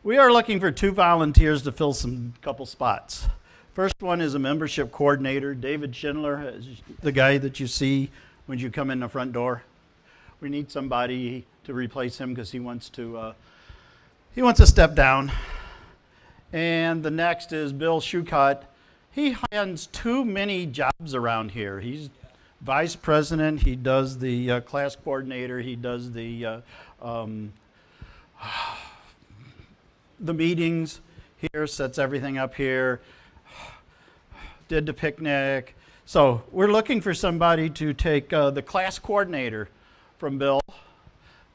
We are looking for 2 volunteers to fill some couple spots. First one is a membership coordinator. David Schindler is the guy that you see when you come in the front door. We need somebody to replace him because he wants to step down. And the next is Bill Schucott. He hands too many jobs around here. He's vice president. He does the class coordinator. He does the meetings here, sets everything up here, did the picnic. So we're looking for somebody to take the class coordinator from Bill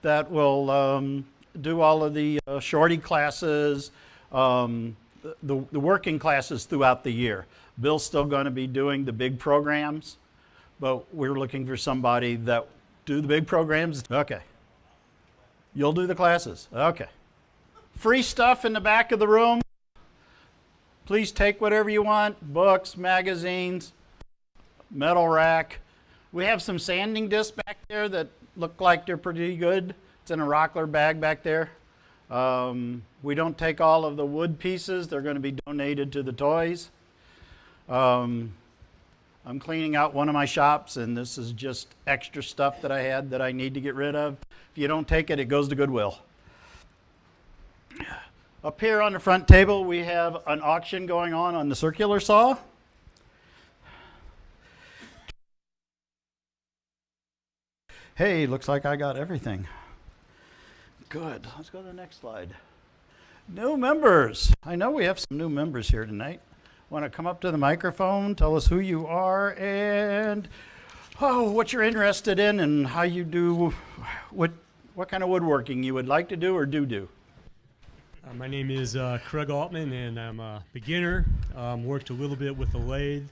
that will do all of the shorty classes, the working classes throughout the year. Bill's still going to be doing the big programs, but we're looking for somebody that do the big programs. Okay. You'll do the classes. Okay. Free stuff in the back of the room. Please take whatever you want. Books, magazines, metal rack. We have some sanding discs back there that look like they're pretty good. It's in a Rockler bag back there. We don't take all of the wood pieces. They're going to be donated to the toys. I'm cleaning out one of my shops, and this is just extra stuff that I had that I need to get rid of. If you don't take it, it goes to Goodwill. Up here on the front table, we have an auction going on the circular saw. Hey, looks like I got everything. Good. Let's go to the next slide. New members. I know we have some new members here tonight. Want to come up to the microphone, tell us who you are and what you're interested in and how you do, what kind of woodworking you would like to do or do. My name is Craig Altman, and I'm a beginner. Worked a little bit with the lathe,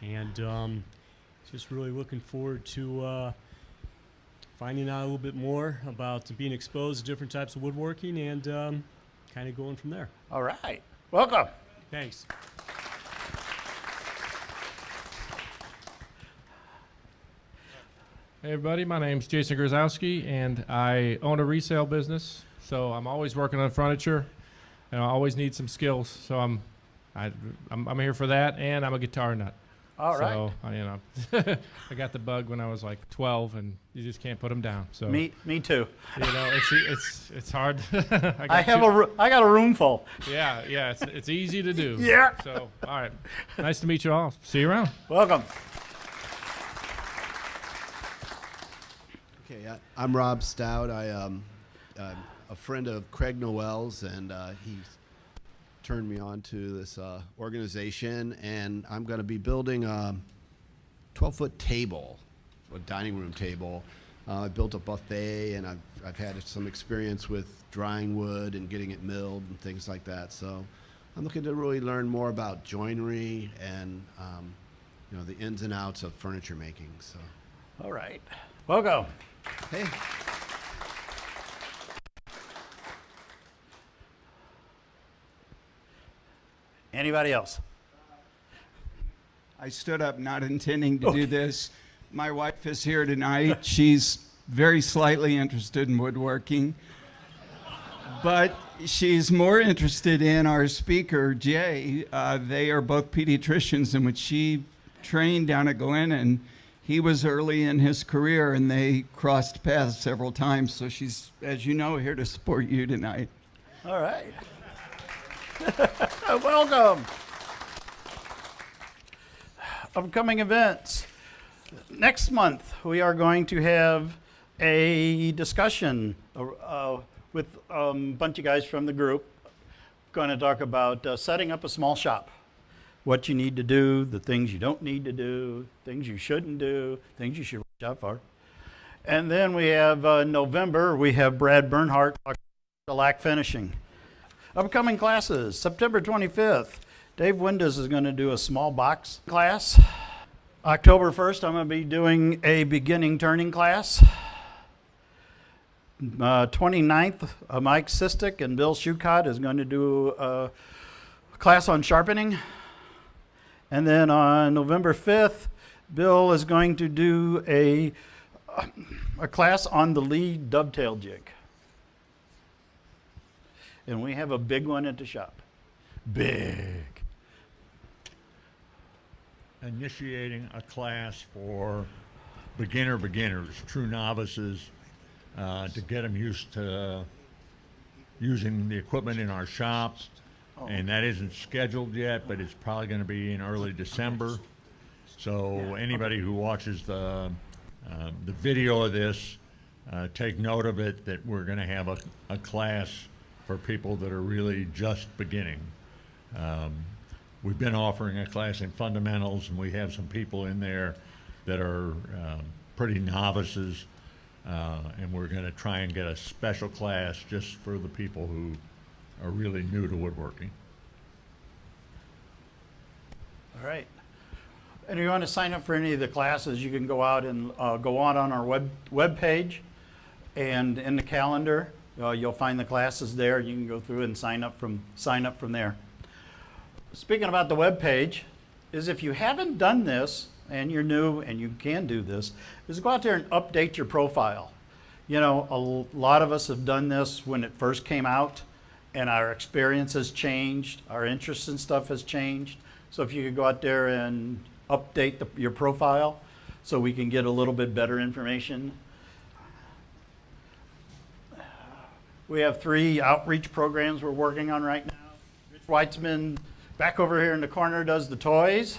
and just really looking forward to finding out a little bit more about being exposed to different types of woodworking and kind of going from there. All right. Welcome. Thanks. Hey everybody, my name's Jason Grozowski, and I own a resale business. So I'm always working on furniture, and I always need some skills. So I'm here for that, and I'm a guitar nut. All right. So I got the bug when I was like 12, and you just can't put them down. So me too. It's hard. I got a room full. Yeah, it's easy to do. Yeah. So all right, nice to meet you all. See you around. Welcome. Okay, I'm Rob Stout. I'm a friend of Craig Noel's, and he turned me on to this organization, and I'm going to be building a 12-foot table, a dining room table. I built a buffet, and I've had some experience with drying wood and getting it milled and things like that. So I'm looking to really learn more about joinery and the ins and outs of furniture making. So, all right, welcome. Hey. Anybody else? I stood up not intending to do this. My wife is here tonight. She's very slightly interested in woodworking, but she's more interested in our speaker, Jay. They are both pediatricians, and when she trained down at Glennon, he was early in his career, and they crossed paths several times. So she's, as you know, here to support you tonight. All right. Welcome. Upcoming events. Next month, we are going to have a discussion with a bunch of guys from the group. Going to talk about setting up a small shop. What you need to do, the things you don't need to do, things you shouldn't do, things you should watch out for. And then we have November, we have Brad Bernhardt talking about shellac finishing. Upcoming classes, September 25th, Dave Windes is going to do a small box class. October 1st, I'm going to be doing a beginning turning class. 29th, Mike Sistick and Bill Schucott is going to do a class on sharpening. And then on November 5th, Bill is going to do a class on the lead dovetail jig. And we have a big one at the shop. Big. Initiating a class for beginners, true novices, to get them used to using the equipment in our shop. And that isn't scheduled yet, but it's probably going to be in early December. So anybody who watches the video of this, take note of it, that we're going to have a class for people that are really just beginning. We've been offering a class in fundamentals, and we have some people in there that are pretty novices, and we're going to try and get a special class just for the people who are really new to woodworking. All right. And if you want to sign up for any of the classes, you can go out and go on our web page, and in the calendar, you'll find the classes there. You can go through and sign up from there. Speaking about the web page, is if you haven't done this and you're new and you can do this, is go out there and update your profile. You know, a lot of us have done this when it first came out, and our experience has changed, our interest in stuff has changed. So if you could go out there and update your profile so we can get a little bit better information. We have 3 outreach programs we're working on right now. Rich Weitzman, back over here in the corner, does the toys.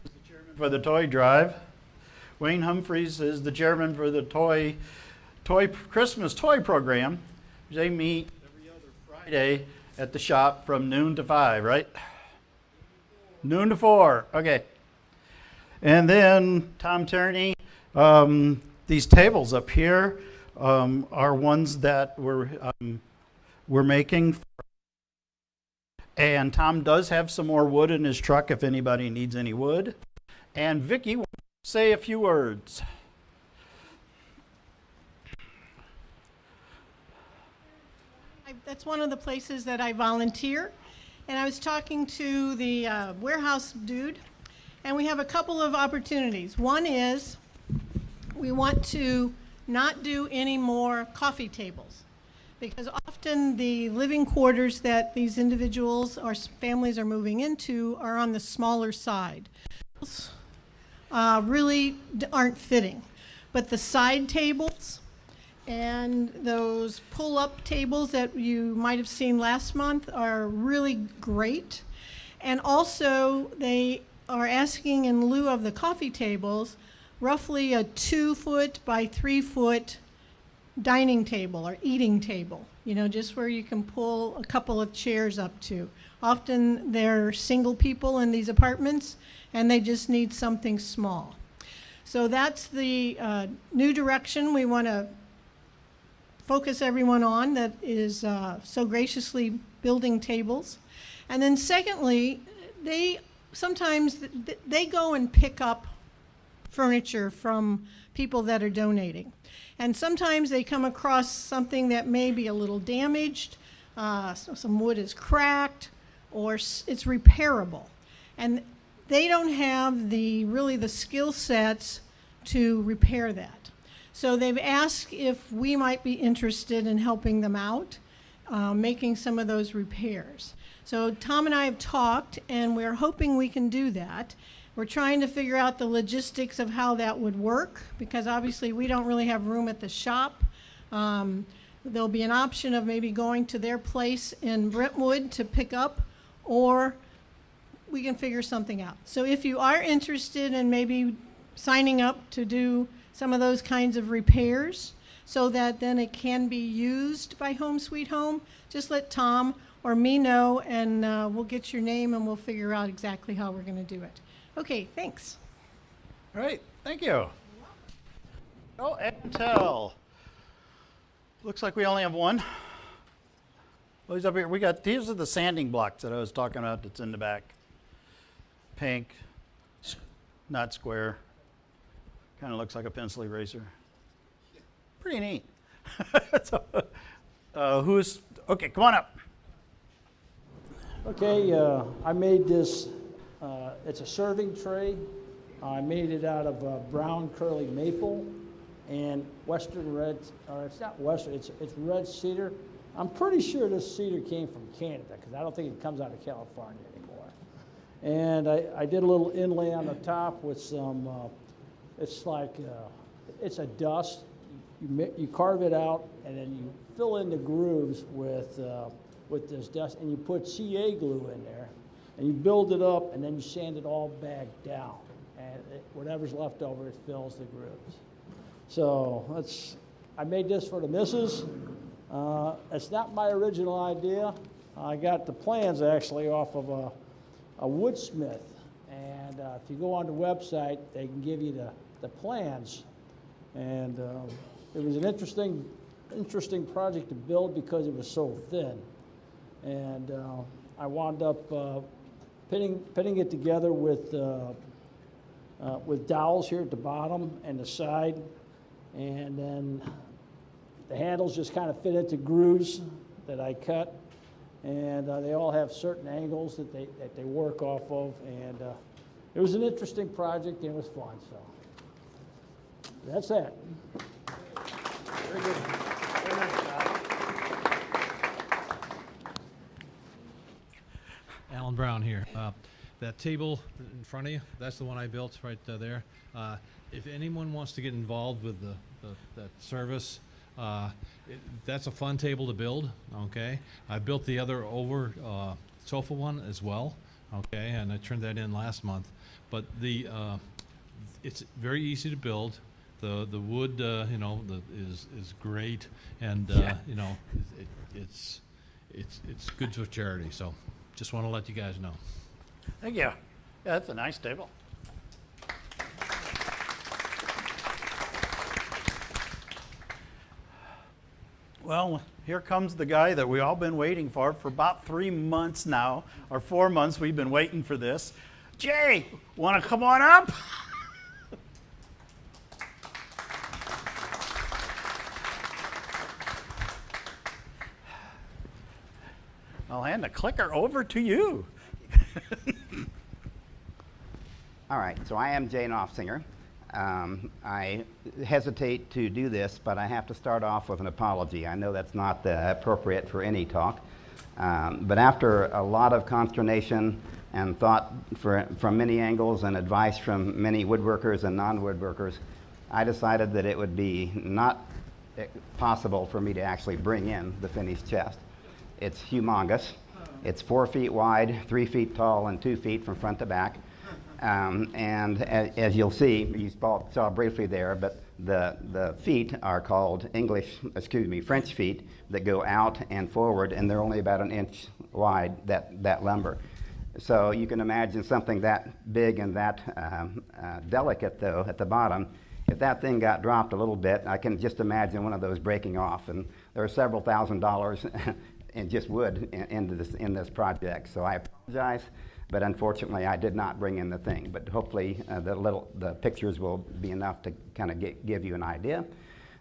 He's the chairman for the toy drive. Wayne Humphreys is the chairman for the Christmas toy program. They meet every other Friday at the shop from noon to 5, right? Noon to 4, okay. And then Tom Turney, these tables up here are ones that we're making. And Tom does have some more wood in his truck if anybody needs any wood. And Vicki will say a few words. That's one of the places that I volunteer. And I was talking to the warehouse dude, and we have a couple of opportunities. One is we want to not do any more coffee tables, because often the living quarters that these individuals or families are moving into are on the smaller side. Really aren't fitting. But the side tables and those pull-up tables that you might have seen last month are really great. And also they are asking, in lieu of the coffee tables, roughly a 2-foot by 3-foot dining table or eating table, you know, just where you can pull a couple of chairs up to. Often they're single people in these apartments and they just need something small. So that's the new direction we want to focus everyone on, that is so graciously building tables. And then secondly, sometimes they go and pick up furniture from people that are donating. And sometimes they come across something that may be a little damaged, so some wood is cracked, or it's repairable. And they don't have really the skill sets to repair that. So they've asked if we might be interested in helping them out, making some of those repairs. So Tom and I have talked, and we're hoping we can do that. We're trying to figure out the logistics of how that would work, because obviously we don't really have room at the shop. There'll be an option of maybe going to their place in Brentwood to pick up, or we can figure something out. So if you are interested in maybe signing up to do some of those kinds of repairs so that then it can be used by Home Sweet Home, just let Tom or me know, and we'll get your name and we'll figure out exactly how we're going to do it. Okay, thanks. All right, thank you. Oh, and tell. Looks like we only have one. Oh, he's up here. These are the sanding blocks that I was talking about that's in the back. Pink, not square. Kind of looks like a pencil eraser. Pretty neat. So, okay, come on up. Okay, I made this, it's a serving tray. I made it out of brown curly maple and western red, or it's not western, it's red cedar I'm pretty sure this cedar came from Canada because I don't think it comes out of California anymore. And I did a little inlay on the top with some, it's like, it's a dust. You carve it out and then you fill in the grooves with this dust, and you put CA glue in there, and you build it up, and then you sand it all back down. And whatever's left over, it fills the grooves. So I made this for the missus. It's not my original idea. I got the plans actually off of a woodsmith. And if you go on the website, they can give you the plans. And it was an interesting project to build because it was so thin. And I wound up pinning it together with dowels here at the bottom and the side. And then the handles just kind of fit into grooves that I cut, and they all have certain angles that they work off of, and it was an interesting project and it was fun. So that's that. Very good. Very nice job. Alan Brown here. That table in front of you, that's the one I built right there. If anyone wants to get involved with that service, that's a fun table to build, okay? I built the other over sofa one as well, okay, and I turned that in last month. But it's very easy to build. The wood, you know, is great, and you know, it's good for charity. So, just want to let you guys know. Thank you. Yeah, that's a nice table. Well, here comes the guy that we all been waiting for about 3 months now, or 4 months we've been waiting for this. Jay, want to come on up? I'll hand the clicker over to you. All right, so I am Jay Knopfsinger. I hesitate to do this, but I have to start off with an apology. I know that's not appropriate for any talk, but after a lot of consternation and thought from many angles and advice from many woodworkers and non-woodworkers, I decided that it would be not possible for me to actually bring in the finished chest. It's humongous. It's 4 feet wide, 3 feet tall, and 2 feet from front to back. And as you'll see, you saw briefly there, but the feet are called French feet that go out and forward, and they're only about 1 inch wide, that lumber. So you can imagine something that big and that delicate, though, at the bottom. If that thing got dropped a little bit, I can just imagine one of those breaking off, and there are several $1,000s in just wood in this project. So I apologize. But unfortunately, I did not bring in the thing. But hopefully, the pictures will be enough to kind of give you an idea.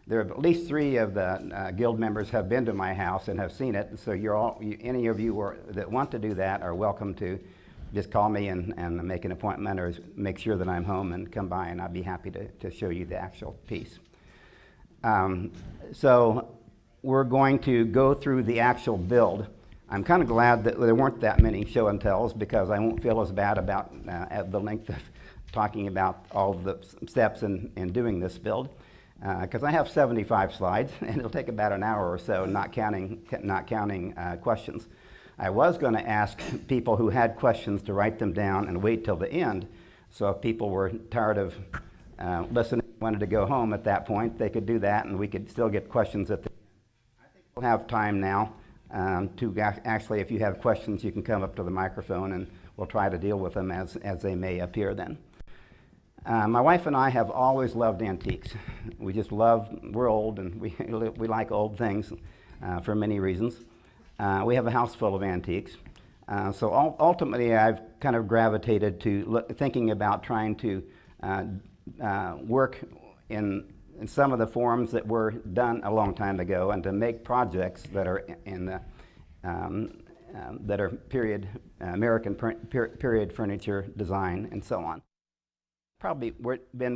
There are at least 3 of the guild members have been to my house and have seen it. So any of you that want to do that are welcome to just call me and make an appointment, or make sure that I'm home and come by, and I'll be happy to show you the actual piece. So we're going to go through the actual build. I'm kind of glad that there weren't that many show and tells, because I won't feel as bad about the length of talking about all the steps in doing this build, because I have 75 slides and it'll take about an hour or so, not counting questions. I was going to ask people who had questions to write them down and wait till the end, so if people were tired of listening, wanted to go home at that point, they could do that, and we could still get questions at the end. I think we'll have time now. Actually, if you have questions, you can come up to the microphone and we'll try to deal with them as they may appear then. My wife and I have always loved antiques. We're old, and we like old things for many reasons. We have a house full of antiques. So ultimately, I've kind of gravitated to thinking about trying to work in some of the forms that were done a long time ago, and to make projects that are that are American period furniture design and so on. Probably been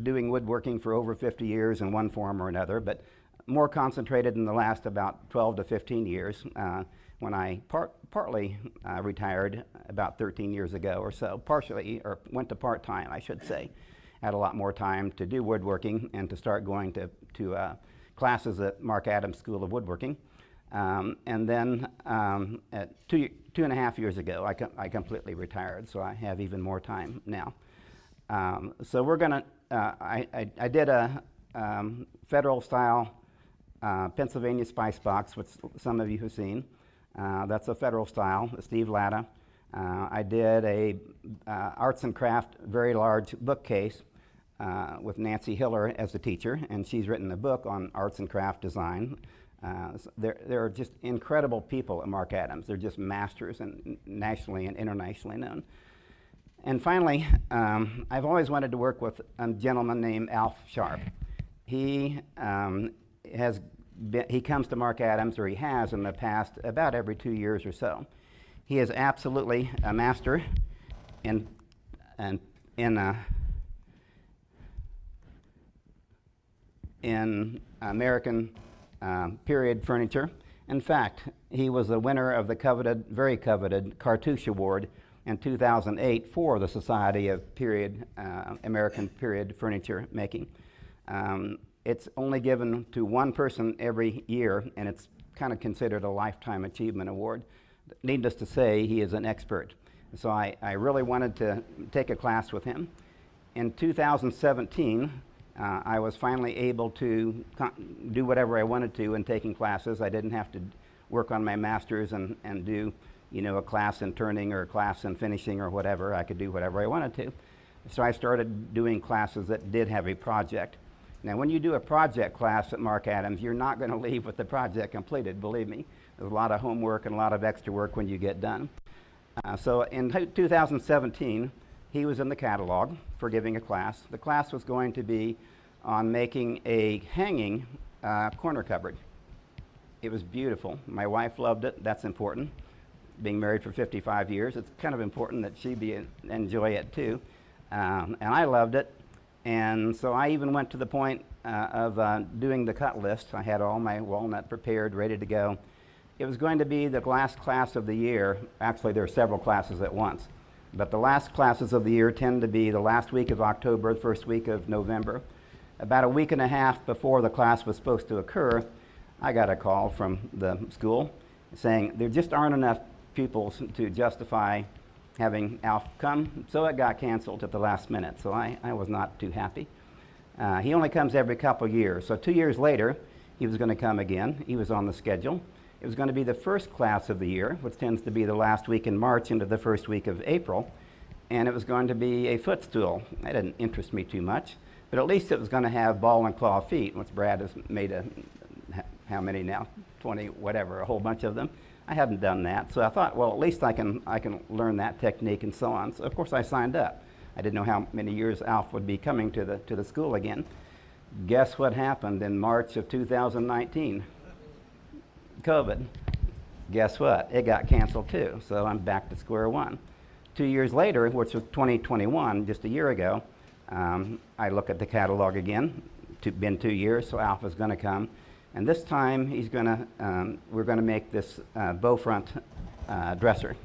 doing woodworking for over 50 years in one form or another, but more concentrated in the last about 12 to 15 years, when I partly retired about 13 years ago or so, partially, or went to part-time, I should say. Had a lot more time to do woodworking and to start going to classes at Mark Adams School of Woodworking. And then at two and a half years ago, I completely retired, so I have even more time now. So we're gonna, I did a federal style Pennsylvania spice box, which some of you have seen. That's a federal style, Steve Latta. I did a arts and craft, very large bookcase with Nancy Hiller as the teacher, and she's written a book on arts and craft design. There are just incredible people at Mark Adams. They're just masters and nationally and internationally known. And finally, I've always wanted to work with a gentleman named Alf Sharp. He comes to Mark Adams, or he has in the past, about every 2 years or so. He is absolutely a master in American period furniture. In fact, he was the winner of the coveted, very coveted Cartouche Award in 2008 for the Society of American Period Furniture Making. It's only given to one person every year, and it's kind of considered a lifetime achievement award. Needless to say, he is an expert. So I really wanted to take a class with him. In 2017, I was finally able to do whatever I wanted to in taking classes. I didn't have to work on my master's and do, you know, a class in turning or a class in finishing or whatever. I could do whatever I wanted to. So I started doing classes that did have a project. Now, when you do a project class at Mark Adams, you're not going to leave with the project completed, believe me. There's a lot of homework and a lot of extra work when you get done. So in 2017, he was in the catalog for giving a class. The class was going to be on making a hanging corner cupboard. It was beautiful. My wife loved it. That's important. Being married for 55 years, it's kind of important that she enjoy it too. And I loved it. And so I even went to the point of doing the cut list. I had all my walnut prepared, ready to go. It was going to be the last class of the year. Actually, there are several classes at once. But the last classes of the year tend to be the last week of October, the first week of November. About a week and a half before the class was supposed to occur, I got a call from the school saying there just aren't enough pupils to justify having Alf come, so it got canceled at the last minute. So I was not too happy. He only comes every couple years. So 2 years later, he was going to come again. He was on the schedule. It was going to be the first class of the year, which tends to be the last week in March into the first week of April. And it was going to be a footstool. That didn't interest me too much, but at least it was going to have ball and claw feet, which Brad has made how many now? 20, whatever, a whole bunch of them. I hadn't done that, so I thought, well, at least I can learn that technique and so on. So of course I signed up. I didn't know how many years Alf would be coming to the school again. Guess what happened in March of 2019? COVID. Guess what? It got canceled too, so I'm back to square one. 2 years later, which was 2021, just a year ago, I look at the catalog again. Been 2 years, so Alf is going to come. And this time, we're going to make this bow front dresser.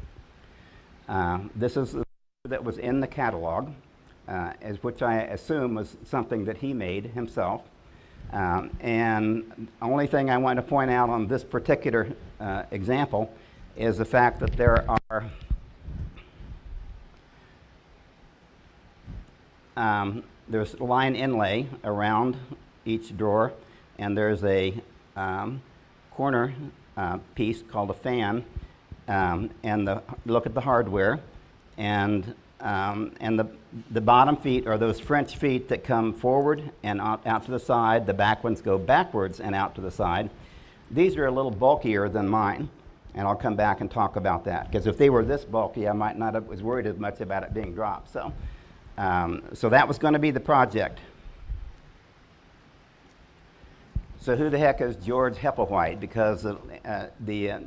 This is that was in the catalog, which I assume was something that he made himself. And the only thing I want to point out on this particular example is the fact that there's line inlay around each drawer, and there's a corner piece called a fan, and look at the hardware, and the bottom feet are those French feet that come forward and out to the side. The back ones go backwards and out to the side. These are a little bulkier than mine, and I'll come back and talk about that, because if they were this bulky, I might not have was worried as much about it being dropped. So that was going to be the project. So who the heck is George Hepplewhite? Because the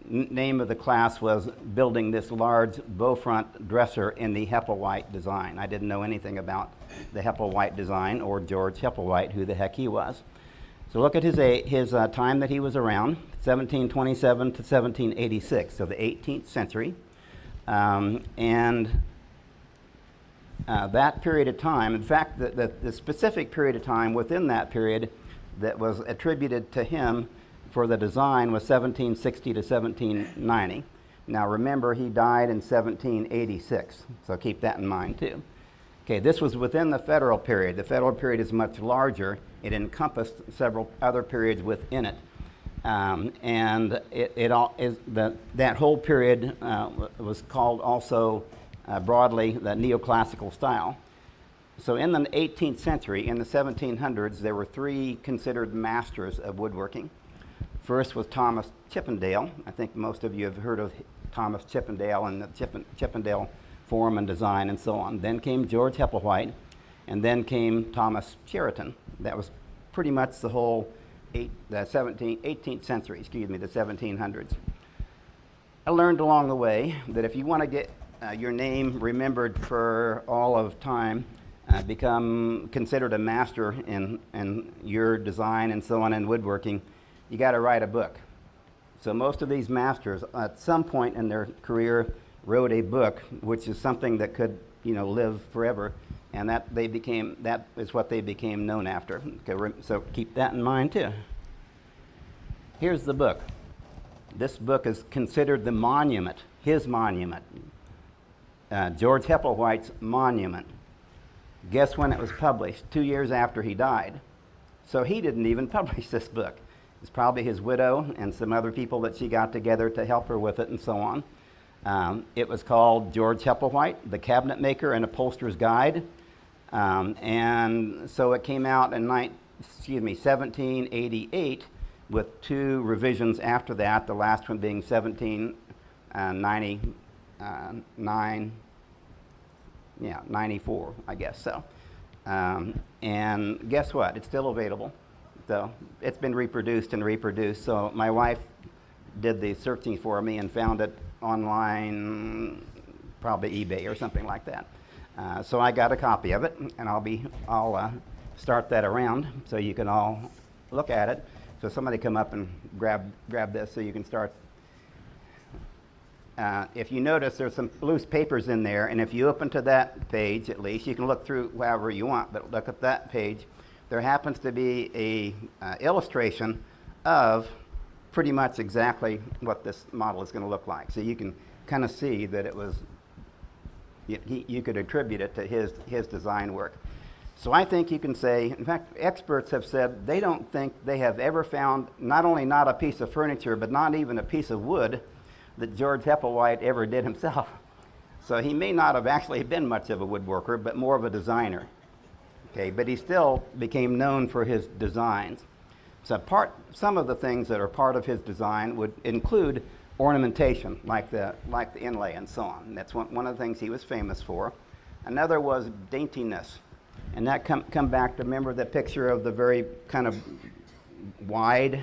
name of the class was building this large bow front dresser in the Hepplewhite design. I didn't know anything about the Hepplewhite design or George Hepplewhite, who the heck he was. So look at his time that he was around, 1727 to 1786, so the 18th century. That period of time, in fact, the specific period of time within that period that was attributed to him for the design was 1760 to 1790. Now remember, he died in 1786, so keep that in mind too. Okay, this was within the federal period. The federal period is much larger. It encompassed several other periods within it. And that whole period was called also broadly the neoclassical style. So in the 18th century, in the 1700s, there were three considered masters of woodworking. First was Thomas Chippendale. I think most of you have heard of Thomas Chippendale and the Chippendale form and design and so on. Then came George Hepplewhite, and then came Thomas Sheraton. That was pretty much the whole 18th century, the 1700s. I learned along the way that if you want to get your name remembered for all of time, become considered a master in your design and so on in woodworking, you got to write a book. So most of these masters at some point in their career wrote a book, which is something that could, live forever, and that is what they became known after. Okay, so keep that in mind too. Here's the book. This book is considered the monument, his monument, George Hepplewhite's monument. Guess when it was published? 2 years after he died. So he didn't even publish this book. It's probably his widow and some other people that she got together to help her with it and so on. It was called George Hepplewhite, The Cabinet Maker and Upholsterer's Guide. And so it came out in 1788 with 2 revisions after that, the last one being 1799, 94, I guess so. And guess what? It's still available. So it's been reproduced and reproduced. So my wife did the searching for me and found it online, probably eBay or something like that. So I got a copy of it, and I'll start that around so you can all look at it. So somebody come up and grab this so you can start. If you notice, there's some loose papers in there, and if you open to that page, at least, you can look through however you want, but look at that page. There happens to be a illustration of pretty much exactly what this model is going to look like. So you can kind of see that it was, you could attribute it to his design work. So I think you can say, in fact, experts have said they don't think they have ever found not only not a piece of furniture, but not even a piece of wood that George Hepplewhite ever did himself. So he may not have actually been much of a woodworker, but more of a designer. Okay, but he still became known for his designs. So some of the things that are part of his design would include ornamentation, like the inlay and so on. That's one of the things he was famous for. Another was daintiness. And that come back to, remember the picture of the very kind of wide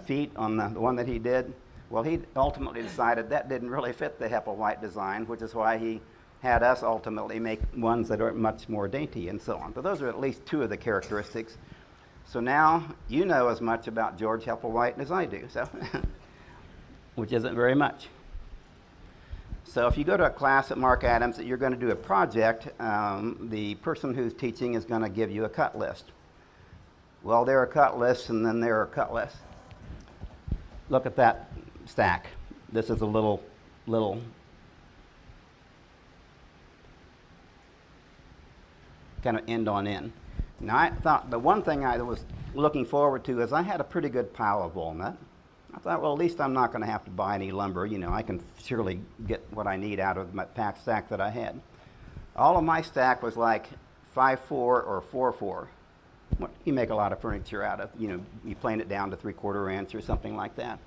feet on the one that he did? Well, he ultimately decided that didn't really fit the Hepplewhite design, which is why he had us ultimately make ones that are much more dainty and so on. But those are at least 2 of the characteristics. So now you know as much about George Hepplewhite as I do, so which isn't very much. So if you go to a class at Mark Adams that you're going to do a project, the person who's teaching is going to give you a cut list. Well, there are cut lists, and then there are cut lists. Look at that stack. This is a little kind of end on end. Now I thought the one thing I was looking forward to is I had a pretty good pile of walnut. I thought, well, at least I'm not going to have to buy any lumber. I can surely get what I need out of my packed stack that I had. All of my stack was like 5'4" or 4'4". You make a lot of furniture out of, you plane it down to 3/4 inch or something like that.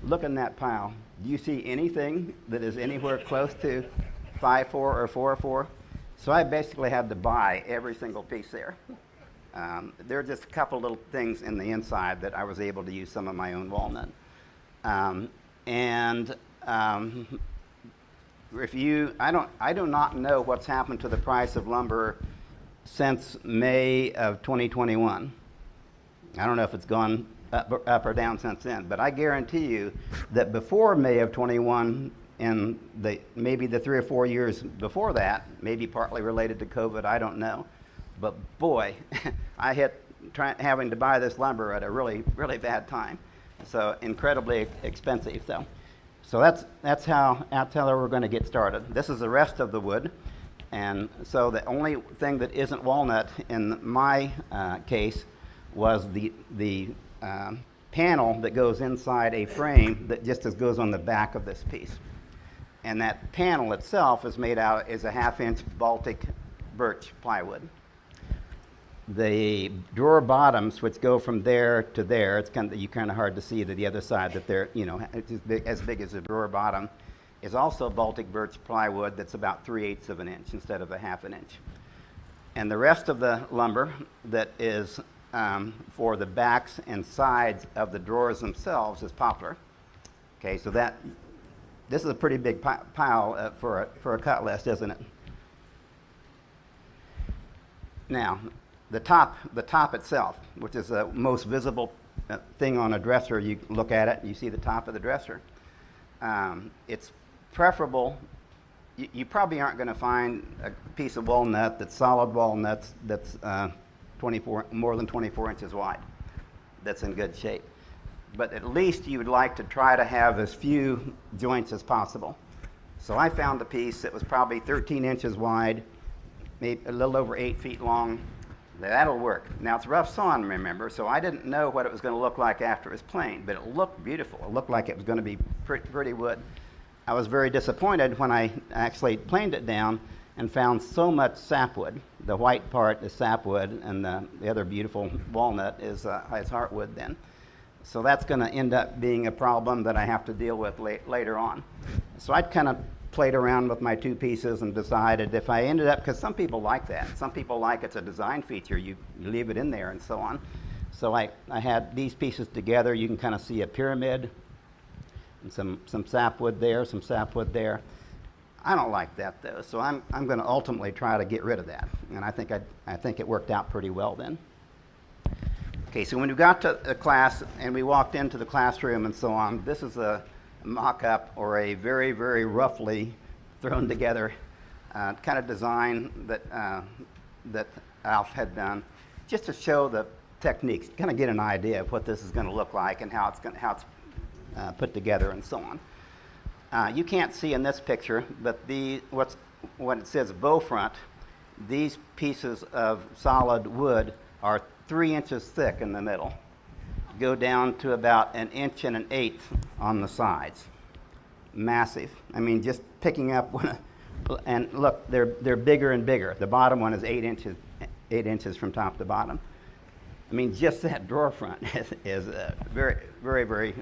Look in that pile. Do you see anything that is anywhere close to 5'4" or 4'4"? So I basically had to buy every single piece there. There are just a couple little things in the inside that I was able to use some of my own walnut. I do not know what's happened to the price of lumber since May of 2021. I don't know if it's gone up or down since then, but I guarantee you that before May of 21 and maybe the 3 or 4 years before that, maybe partly related to COVID, I don't know. But boy, I hit having to buy this lumber at a really, really bad time. So incredibly expensive. So that's how we're going to get started. This is the rest of the wood. And so the only thing that isn't walnut in my case was the panel that goes inside a frame that just goes on the back of this piece. And that panel itself is made out is a 1/2-inch Baltic birch plywood. The drawer bottoms, which go from there to there, it's kind of hard to see to the other side that they're, it's as big as the drawer bottom, is also Baltic birch plywood that's about 3/8 of an inch instead of a 1/2 an inch. And the rest of the lumber that is for the backs and sides of the drawers themselves is poplar. Okay, so this is a pretty big pile for a cut list, isn't it? Now, the top itself, which is the most visible thing on a dresser, you look at it, you see the top of the dresser. It's preferable. You probably aren't going to find a piece of walnut that's solid walnut that's more than 24 inches wide, that's in good shape. But at least you would like to try to have as few joints as possible. So I found a piece that was probably 13 inches wide, maybe a little over 8 feet long. That'll work. Now it's rough sawn, remember, so I didn't know what it was going to look like after it was planed, but it looked beautiful. It looked like it was going to be pretty wood. I was very disappointed when I actually planed it down and found so much sapwood. The white part is sapwood, and the other beautiful walnut is heartwood then. So that's going to end up being a problem that I have to deal with later on. So I kind of played around with my two pieces and decided if I ended up, because some people like that. Some people like it's a design feature. You leave it in there and so on. So I had these pieces together. You can kind of see a pyramid and some sapwood there, some sapwood there. I don't like that though, so I'm going to ultimately try to get rid of that. And I think it worked out pretty well then. Okay, so when we got to the class and we walked into the classroom and so on, this is a mock-up or a very, very roughly thrown together kind of design that Alf had done, just to show the techniques, kind of get an idea of what this is going to look like and how it's put together and so on. You can't see in this picture, but when it says bow front, these pieces of solid wood are 3 inches thick in the middle, go down to about 1 1/8 inches on the sides. Massive. I mean, just picking up one, and look, they're bigger and bigger. The bottom one is 8 inches from top to bottom. I mean, just that drawer front is very, very, very,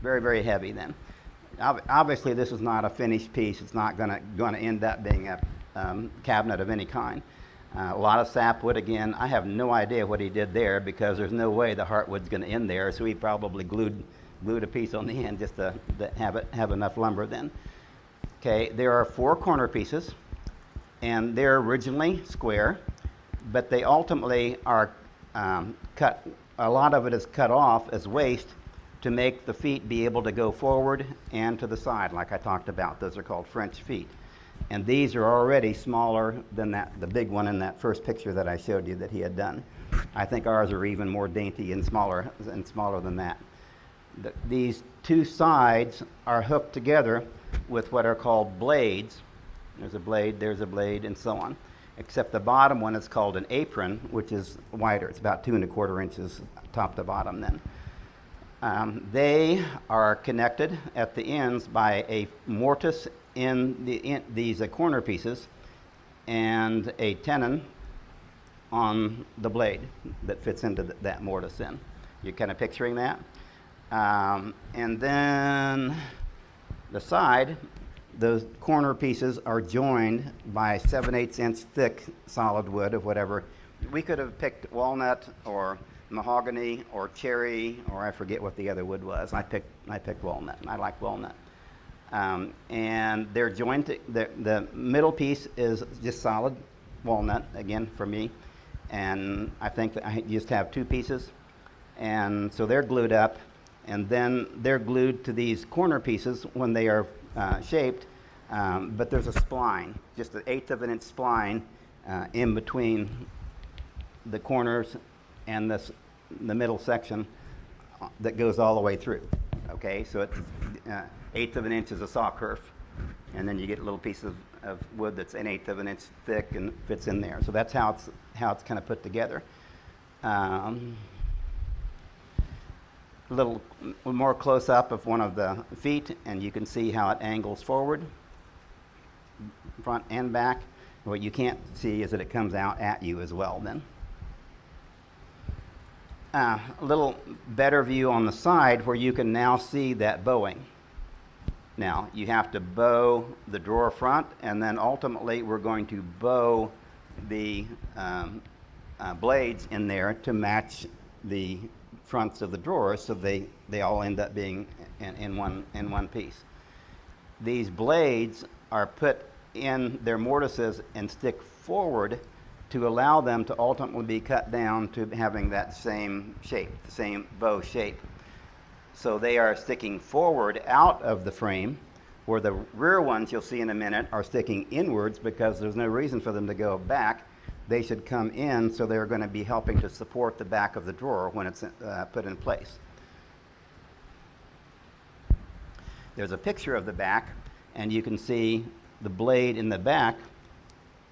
very, very heavy. Then, obviously, this is not a finished piece. It's not going to end up being a cabinet of any kind. A lot of sapwood again. I have no idea what he did there because there's no way the heartwood's going to end there. So he probably glued a piece on the end just to have enough lumber then. Okay, there are 4 corner pieces, and they're originally square, but they ultimately are cut. A lot of it is cut off as waste to make the feet be able to go forward and to the side, like I talked about. Those are called French feet. And these are already smaller than the big one in that first picture that I showed you that he had done. I think ours are even more dainty and smaller than that. These two sides are hooked together with what are called blades. There's a blade, and so on. Except the bottom one is called an apron, which is wider. It's about 2 1/4 inches top to bottom then. They are connected at the ends by a mortise in these corner pieces and a tenon on the blade that fits into that mortise in. You're kind of picturing that? And then the side, those corner pieces are joined by 7/8 inch thick solid wood of whatever. We could have picked walnut or mahogany or cherry, or I forget what the other wood was. I picked walnut. I like walnut. And they're joined. The middle piece is just solid walnut, again, for me. and I think that I just have 2 pieces, and so they're glued up, and then they're glued to these corner pieces when they are shaped, but there's a spline, just an 1/8 of an inch spline in between the corners and the middle section that goes all the way through. Okay, so it's 1/8 of an inch is a saw kerf, and then you get a little piece of wood that's 1/8 of an inch thick and fits in there. So that's how it's kind of put together. A little more close up of one of the feet, and you can see how it angles forward, front and back. What you can't see is that it comes out at you as well then. A little better view on the side where you can now see that bowing. Now, you have to bow the drawer front, and then ultimately we're going to bow the blades in there to match the fronts of the drawers, so they all end up being in one piece. These blades are put in their mortises and stick forward to allow them to ultimately be cut down to having that same shape, the same bow shape. So they are sticking forward out of the frame, where the rear ones you'll see in a minute are sticking inwards because there's no reason for them to go back. They should come in, so they're going to be helping to support the back of the drawer when it's put in place. There's a picture of the back, and you can see the blade in the back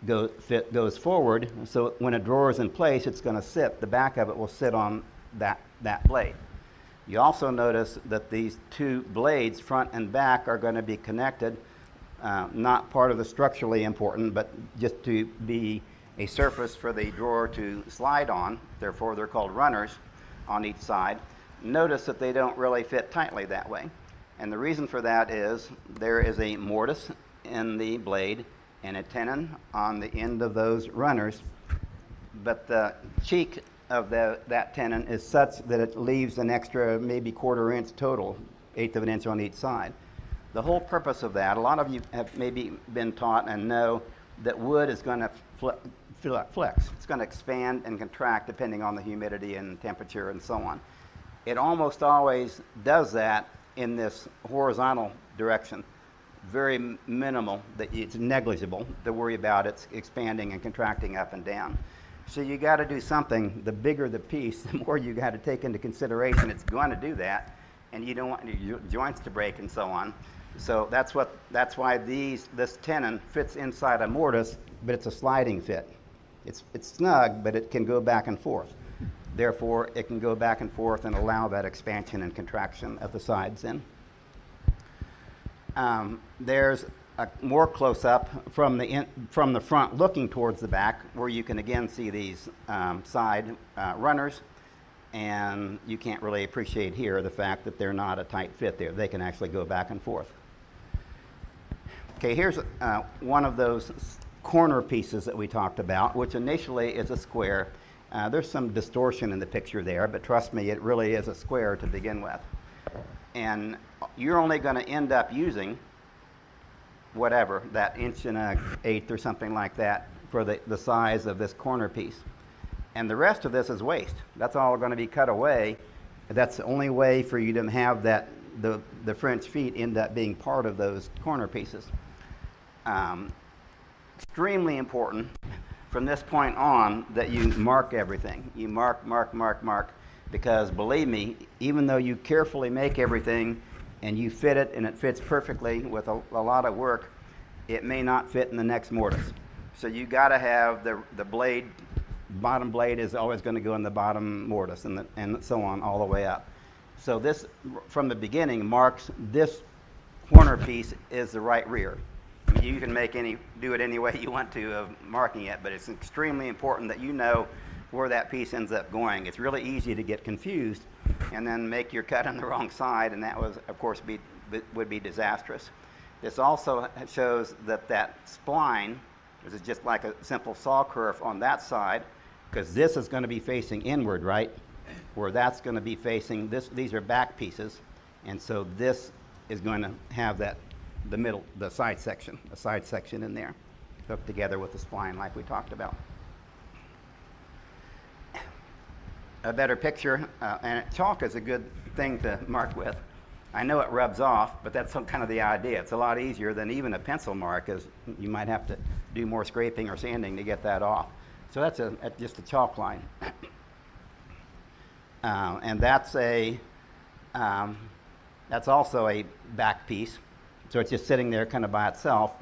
goes forward, so when a drawer is in place, it's going to sit, the back of it will sit on that blade. You also notice that these 2 blades, front and back, are going to be connected, not part of the structurally important, but just to be a surface for the drawer to slide on. Therefore, they're called runners on each side. Notice that they don't really fit tightly that way. And the reason for that is there is a mortise in the blade and a tenon on the end of those runners, but the cheek of that tenon is such that it leaves an extra maybe 1/4 inch total, 1/8 of an inch on each side. The whole purpose of that, a lot of you have maybe been taught and know that wood is going to flex. It's going to expand and contract depending on the humidity and temperature and so on. It almost always does that in this horizontal direction. Very minimal, that it's negligible to worry about it's expanding and contracting up and down. So you got to do something. The bigger the piece, the more you got to take into consideration it's going to do that, and you don't want your joints to break and so on. So that's why this tenon fits inside a mortise, but it's a sliding fit. It's snug, but it can go back and forth. Therefore, it can go back and forth and allow that expansion and contraction of the sides in. There's a more close-up from the front looking towards the back, where you can again see these side runners, and you can't really appreciate here the fact that they're not a tight fit there. They can actually go back and forth. Okay, here's one of those corner pieces that we talked about, which initially is a square. There's some distortion in the picture there, but trust me, it really is a square to begin with. And you're only going to end up using whatever, that 1/8 inch or something like that for the size of this corner piece. And the rest of this is waste. That's all going to be cut away. That's the only way for you to have that the French feet end up being part of those corner pieces. Extremely important from this point on that you mark everything. You mark, because believe me, even though you carefully make everything and you fit it and it fits perfectly with a lot of work, it may not fit in the next mortise. So you got to have the blade, bottom blade is always going to go in the bottom mortise, and so on all the way up. So this, from the beginning, marks this corner piece is the right rear. I mean, you can do it any way you want to of marking it, but it's extremely important that you know where that piece ends up going. It's really easy to get confused and then make your cut on the wrong side, and that was, of course, would be disastrous. This also shows that spline is just like a simple saw kerf on that side, because this is going to be facing inward, right? Where that's going to be facing this. These are back pieces, and so this is going to have the side section in there, hooked together with the spline like we talked about. a better picture, and chalk is a good thing to mark with. I know it rubs off, but that's kind of the idea. It's a lot easier than even a pencil mark, as you might have to do more scraping or sanding to get that off. So that's just a chalk line. And that's also a back piece. So it's just sitting there kind of by itself.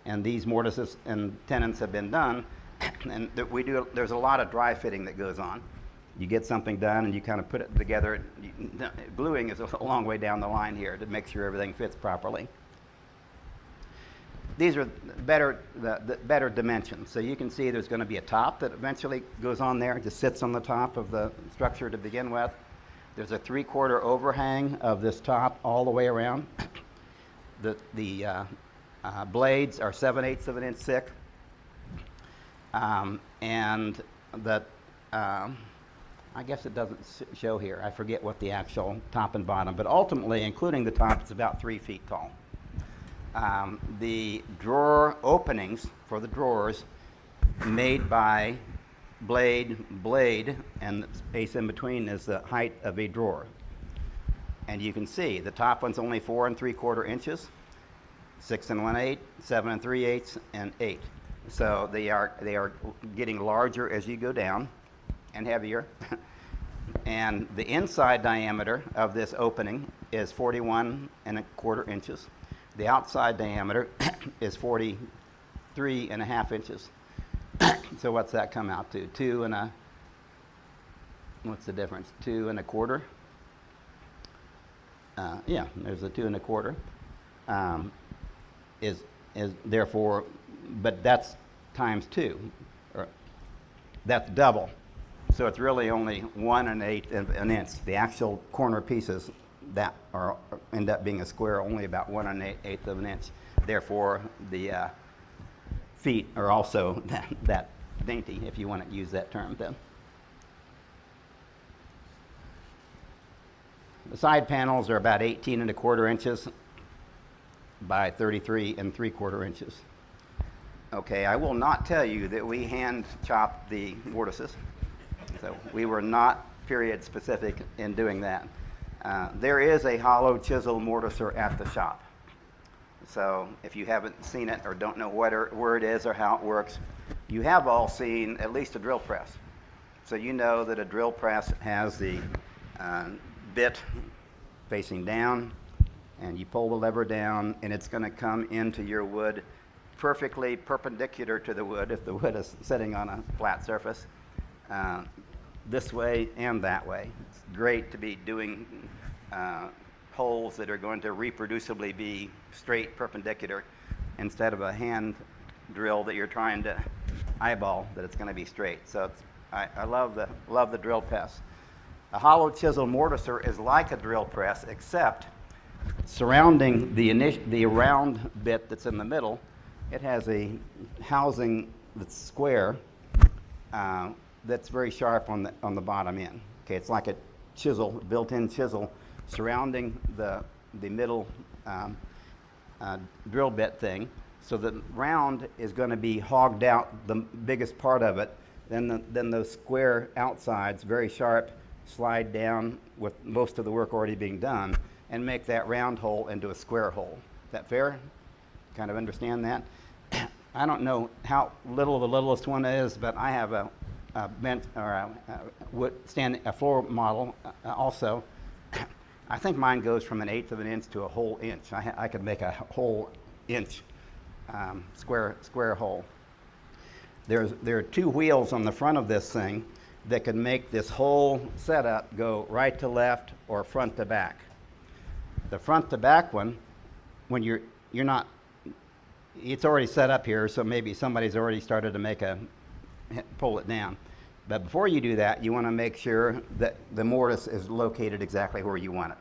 And these mortises and tenons have been done. And there's a lot of dry fitting that goes on. You get something done and you kind of put it together. Gluing is a long way down the line here to make sure everything fits properly. These are the better dimensions. So you can see there's going to be a top that eventually goes on there, just sits on the top of the structure to begin with. There's a 3/4 overhang of this top all the way around. The blades are 7/8 of an inch thick. And the I guess it doesn't show here. I forget what the actual top and bottom, but ultimately, including the top, it's about 3 feet tall. The drawer openings for the drawers made by blade, and the space in between is the height of a drawer. And you can see the top one's only 4 3/4 inches, 6 1/8, 7 3/8, and 8. So they are getting larger as you go down and heavier. And the inside diameter of this opening is 41 1/4 inches. The outside diameter is 43 1/2 inches. So what's that come out to? What's the difference? 2 1/4? Yeah, there's a 2 1/4. Is therefore, but that's times 2, or that's double. So it's really only 1 1/8 of an inch. The actual corner pieces that end up being a square only about 1 1/8 of an inch. Therefore, the feet are also that dainty, if you want to use that term then. The side panels are about 18 1/4 inches by 33 3/4 inches. Okay, I will not tell you that we hand chopped the mortises. So we were not period specific in doing that. There is a hollow chisel mortiser at the shop. So if you haven't seen it or don't know where it is or how it works, you have all seen at least a drill press. So you know that a drill press has the bit facing down, and you pull the lever down, and it's going to come into your wood perfectly perpendicular to the wood if the wood is sitting on a flat surface, this way and that way. It's great to be doing holes that are going to reproducibly be straight perpendicular instead of a hand drill that you're trying to eyeball that it's going to be straight. So I love the drill press. A hollow chisel mortiser is like a drill press, except surrounding the round bit that's in the middle, it has a housing that's square that's very sharp on the bottom end. Okay, it's like a chisel, built-in chisel, surrounding the middle drill bit thing. So the round is going to be hogged out, the biggest part of it. Then those square outsides, very sharp, slide down with most of the work already being done, and make that round hole into a square hole. Is that fair? Kind of understand that? I don't know how little the littlest one is, but I have a bench or a floor model also. I think mine goes from 1/8 of an inch to a whole inch. I could make a whole inch square hole. There are 2 wheels on the front of this thing that can make this whole setup go right to left or front to back. The front to back one, when you're not, it's already set up here, so maybe somebody's already started to pull it down. But before you do that, you want to make sure that the mortise is located exactly where you want it.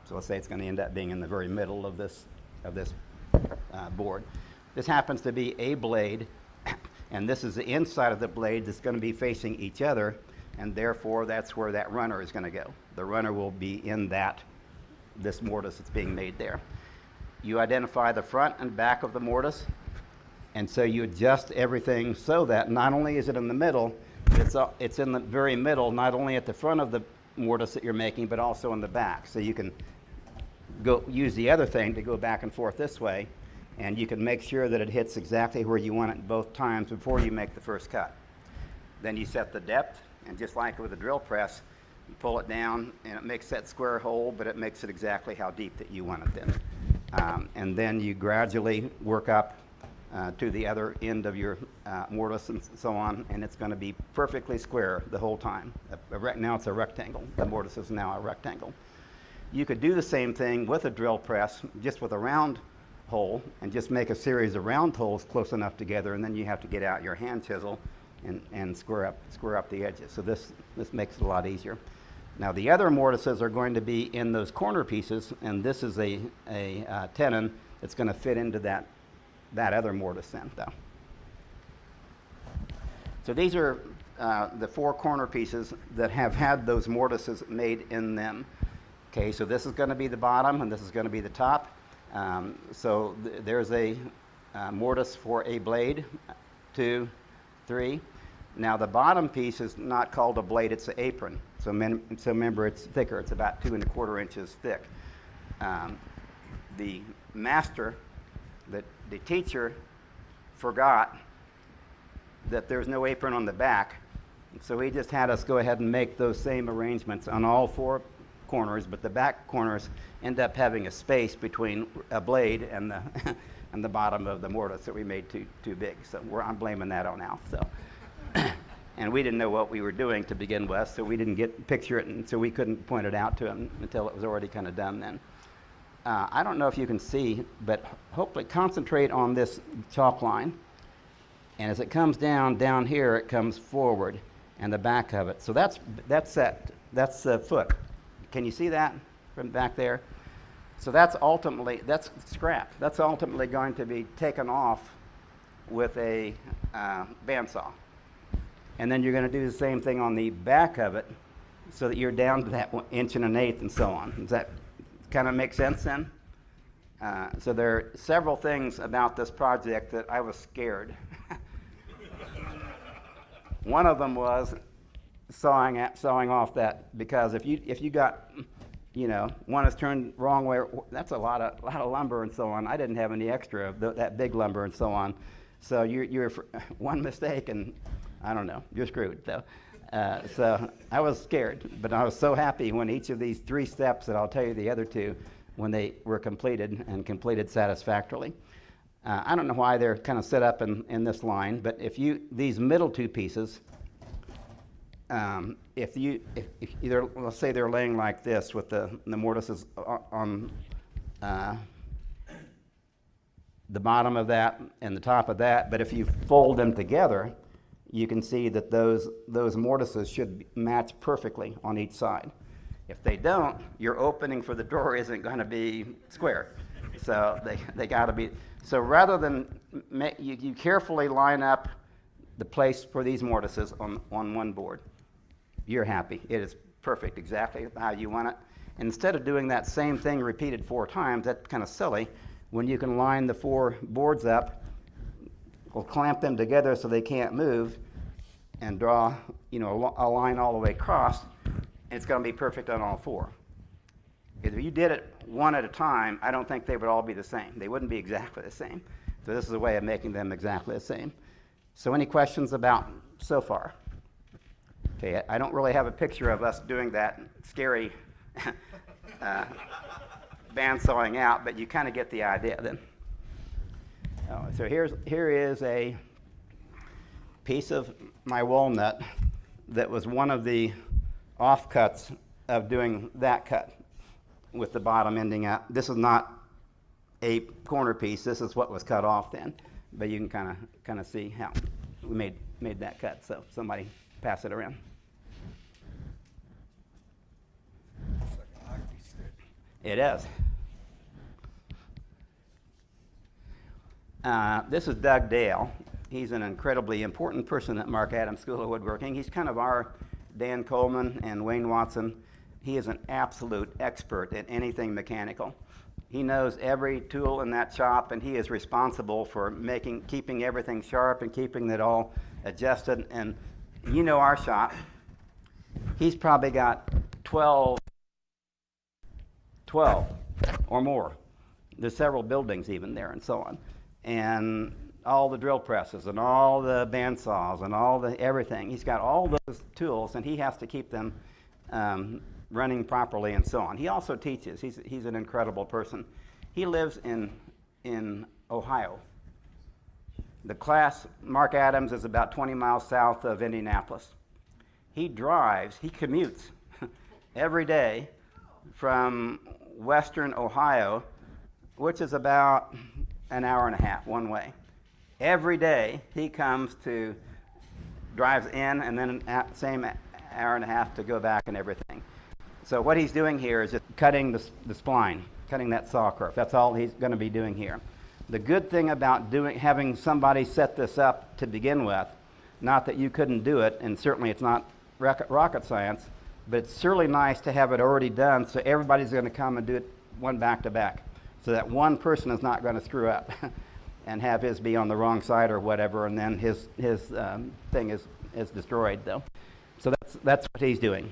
So let's say it's going to end up being in the very middle of this board. This happens to be a blade, and this is the inside of the blade that's going to be facing each other, and therefore that's where that runner is going to go. The runner will be in this mortise that's being made there. You identify the front and back of the mortise, and so you adjust everything so that not only is it in the middle, It's in the very middle, not only at the front of the mortise that you're making, but also in the back. So you can go use the other thing to go back and forth this way, and you can make sure that it hits exactly where you want it both times before you make the first cut. Then you set the depth, and just like with a drill press, you pull it down, and it makes that square hole, but it makes it exactly how deep that you want it then. And then you gradually work up to the other end of your mortise and so on, and it's going to be perfectly square the whole time. Now it's a rectangle. The mortise is now a rectangle. You could do the same thing with a drill press, just with a round hole, and just make a series of round holes close enough together, and then you have to get out your hand chisel and square up the edges. So this makes it a lot easier. Now the other mortises are going to be in those corner pieces, and this is a tenon that's going to fit into that other mortise then, though. So these are the 4 corner pieces that have had those mortises made in them. Okay, so this is going to be the bottom, and this is going to be the top. There's a mortise for a blade, 2, 3. Now the bottom piece is not called a blade, it's an apron. So remember, it's thicker. It's about 2 1/4 inches thick. The master, the teacher, forgot that there's no apron on the back, so he just had us go ahead and make those same arrangements on all 4 corners, but the back corners end up having a space between a blade and the and the bottom of the mortise that we made too big. So I'm blaming that on Alf. So. And we didn't know what we were doing to begin with, so we didn't picture it, and so we couldn't point it out to him until it was already kind of done then. I don't know if you can see, but hopefully concentrate on this chalk line. And as it comes down here, it comes forward, and the back of it. So that's the foot. Can you see that from back there? So that's scrap. That's ultimately going to be taken off with a bandsaw. And then you're going to do the same thing on the back of it so that you're down to that 1 1/8 inches and so on. Does that kind of make sense then? So there are several things about this project that I was scared. One of them was sawing off that, because if you got, one is turned wrong way, that's a lot of lumber and so on. I didn't have any extra of that big lumber and so on. So you're one mistake and I don't know, you're screwed. So I was scared, but I was so happy when each of these 3 steps that I'll tell you the other 2, when they were completed and completed satisfactorily. I don't know why they're kind of set up in this line, but these middle 2 pieces, if either, let's say they're laying like this with the mortises on the bottom of that and the top of that, but if you fold them together, you can see that those mortises should match perfectly on each side. If they don't, your opening for the door isn't going to be square. So they got to be. So rather than you carefully line up the place for these mortises on one board, you're happy. It is perfect, exactly how you want it. And instead of doing that same thing repeated 4 times, that's kind of silly. When you can line the 4 boards up, we'll clamp them together so they can't move, and draw, a line all the way across. It's going to be perfect on all 4. If you did it one at a time, I don't think they would all be the same. They wouldn't be exactly the same. So this is a way of making them exactly the same. So any questions about so far? Okay, I don't really have a picture of us doing that scary bandsawing out, but you kind of get the idea then. So here is a piece of my walnut that was one of the offcuts of doing that cut with the bottom ending out. This is not a corner piece. This is what was cut off then, but you can kind of see how we made that cut. So somebody pass it around. It is. This is Doug Dale. He's an incredibly important person at Mark Adams School of Woodworking. He's kind of our Dan Coleman and Wayne Watson. He is an absolute expert at anything mechanical. He knows every tool in that shop, and he is responsible for keeping everything sharp and keeping it all adjusted. And you know our shop. He's probably got 12 or more. There's several buildings even there and so on. And all the drill presses and all the bandsaws and all the everything. He's got all those tools and he has to keep them running properly and so on. He also teaches. He's an incredible person. He lives in Ohio. The class, Mark Adams, is about 20 miles south of Indianapolis. He commutes every day from western Ohio, which is about an hour and a half one way. Every day he drives in and then same hour and a half to go back and everything. So what he's doing here is just cutting the spline, cutting that saw curve. That's all he's going to be doing here. The good thing about having somebody set this up to begin with, not that you couldn't do it, and certainly it's not rocket science, but it's certainly nice to have it already done so everybody's going to come and do it one back to back, so that one person is not going to screw up and have his be on the wrong side or whatever, and then his thing is destroyed though. So that's what he's doing.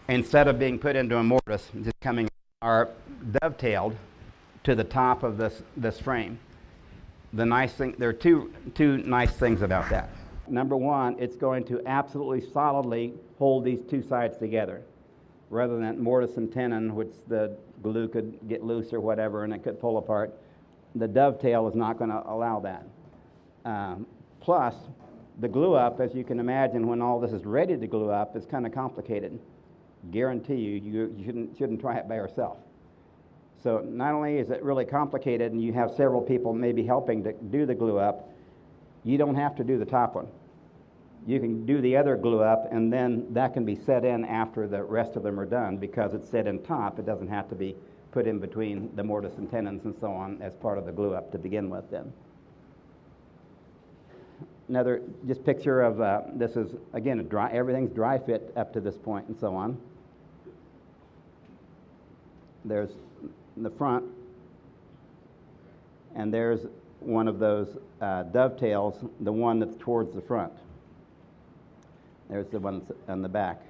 Instead of being put into a mortise, just are dovetailed to the top of this frame. The nice thing, there are two nice things about that. Number one, it's going to absolutely solidly hold these two sides together, rather than mortise and tenon, which the glue could get loose or whatever and it could pull apart. The dovetail is not going to allow that. Plus, the glue up, as you can imagine, when all this is ready to glue up, is kind of complicated. Guarantee you shouldn't try it by yourself. So not only is it really complicated and you have several people maybe helping to do the glue up, you don't have to do the top one. You can do the other glue up and then that can be set in after the rest of them are done because it's set in top. It doesn't have to be put in between the mortise and tenons and so on as part of the glue up to begin with then. Another just picture of, this is again, everything's dry fit up to this point and so on. There's the front, and there's one of those dovetails, the one that's towards the front. There's the one that's on the back.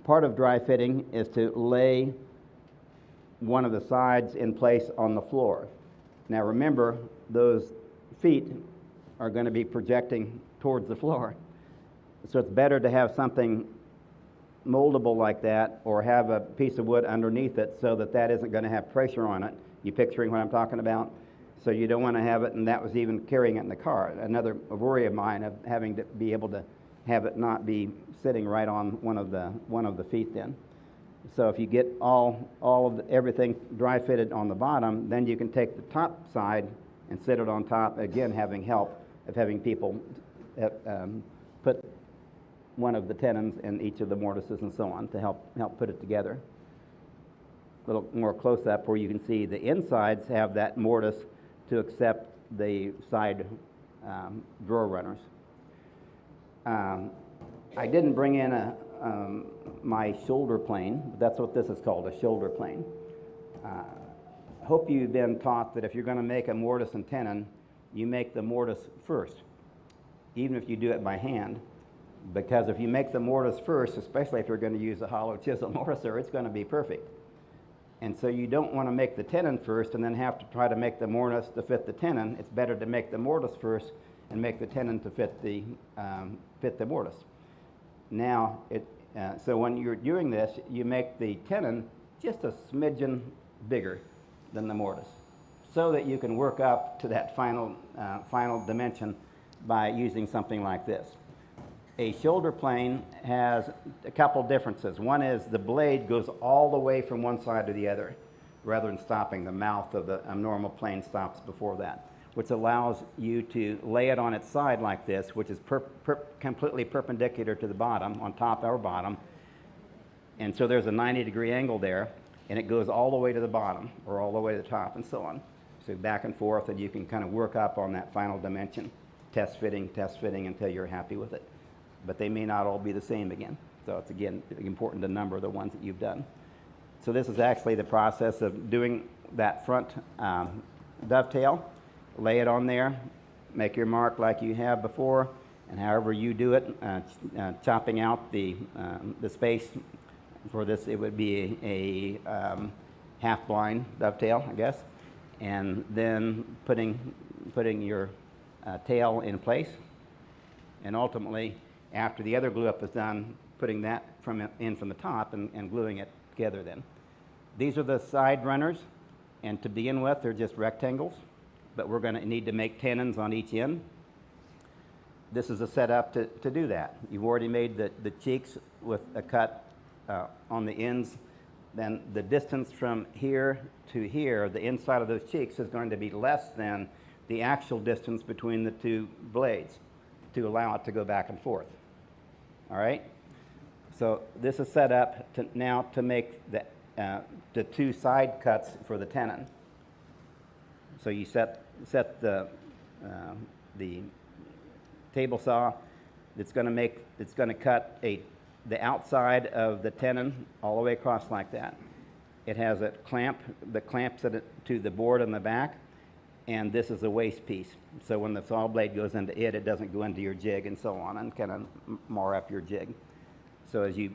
Part of dry fitting is to lay one of the sides in place on the floor. Now remember, those feet are going to be projecting towards the floor. So it's better to have something moldable like that or have a piece of wood underneath it so that isn't going to have pressure on it. You picturing what I'm talking about? So you don't want to have it, and that was even carrying it in the car. Another worry of mine of having to be able to have it not be sitting right on one of the feet then. So if you get everything dry fitted on the bottom, then you can take the top side and sit it on top, again having help of having people put one of the tenons in each of the mortises and so on to help put it together. A little more close up where you can see the insides have that mortise to accept the side drawer runners. I didn't bring in my shoulder plane, but that's what this is called, a shoulder plane. Hope you've been taught that if you're going to make a mortise and tenon, you make the mortise first, even if you do it by hand. Because if you make the mortise first, especially if you're going to use a hollow chisel mortiser, it's going to be perfect. And so you don't want to make the tenon first and then have to try to make the mortise to fit the tenon. It's better to make the mortise first and make the tenon to fit the mortise. Now, so when you're doing this, you make the tenon just a smidgen bigger than the mortise so that you can work up to that final dimension by using something like this. A shoulder plane has a couple differences. One is the blade goes all the way from one side to the other rather than stopping. The mouth of the normal plane stops before that, which allows you to lay it on its side like this, which is completely perpendicular to the bottom, on top or bottom. And so there's a 90-degree angle there, and it goes all the way to the bottom or all the way to the top and so on. So back and forth, and you can kind of work up on that final dimension, test fitting until you're happy with it. But they may not all be the same again. So it's, again, important to number the ones that you've done. So this is actually the process of doing that front dovetail, lay it on there, make your mark like you have before, and however you do it, chopping out the space for this, it would be a half-blind dovetail, I guess, and then putting your tail in place, and ultimately, after the other glue up is done, putting that from the top and gluing it together then. These are the side runners, and to begin with, they're just rectangles, but we're going to need to make tenons on each end. This is a setup to do that. You've already made the cheeks with a cut on the ends. Then the distance from here to here, the inside of those cheeks, is going to be less than the actual distance between the two blades to allow it to go back and forth. All right? So this is set up now to make the two side cuts for the tenon. So you set the table saw. It's going to cut the outside of the tenon all the way across like that. It has a clamp that clamps it to the board on the back, and this is a waste piece. So when the saw blade goes into it, it doesn't go into your jig and so on, and kind of mar up your jig. So as you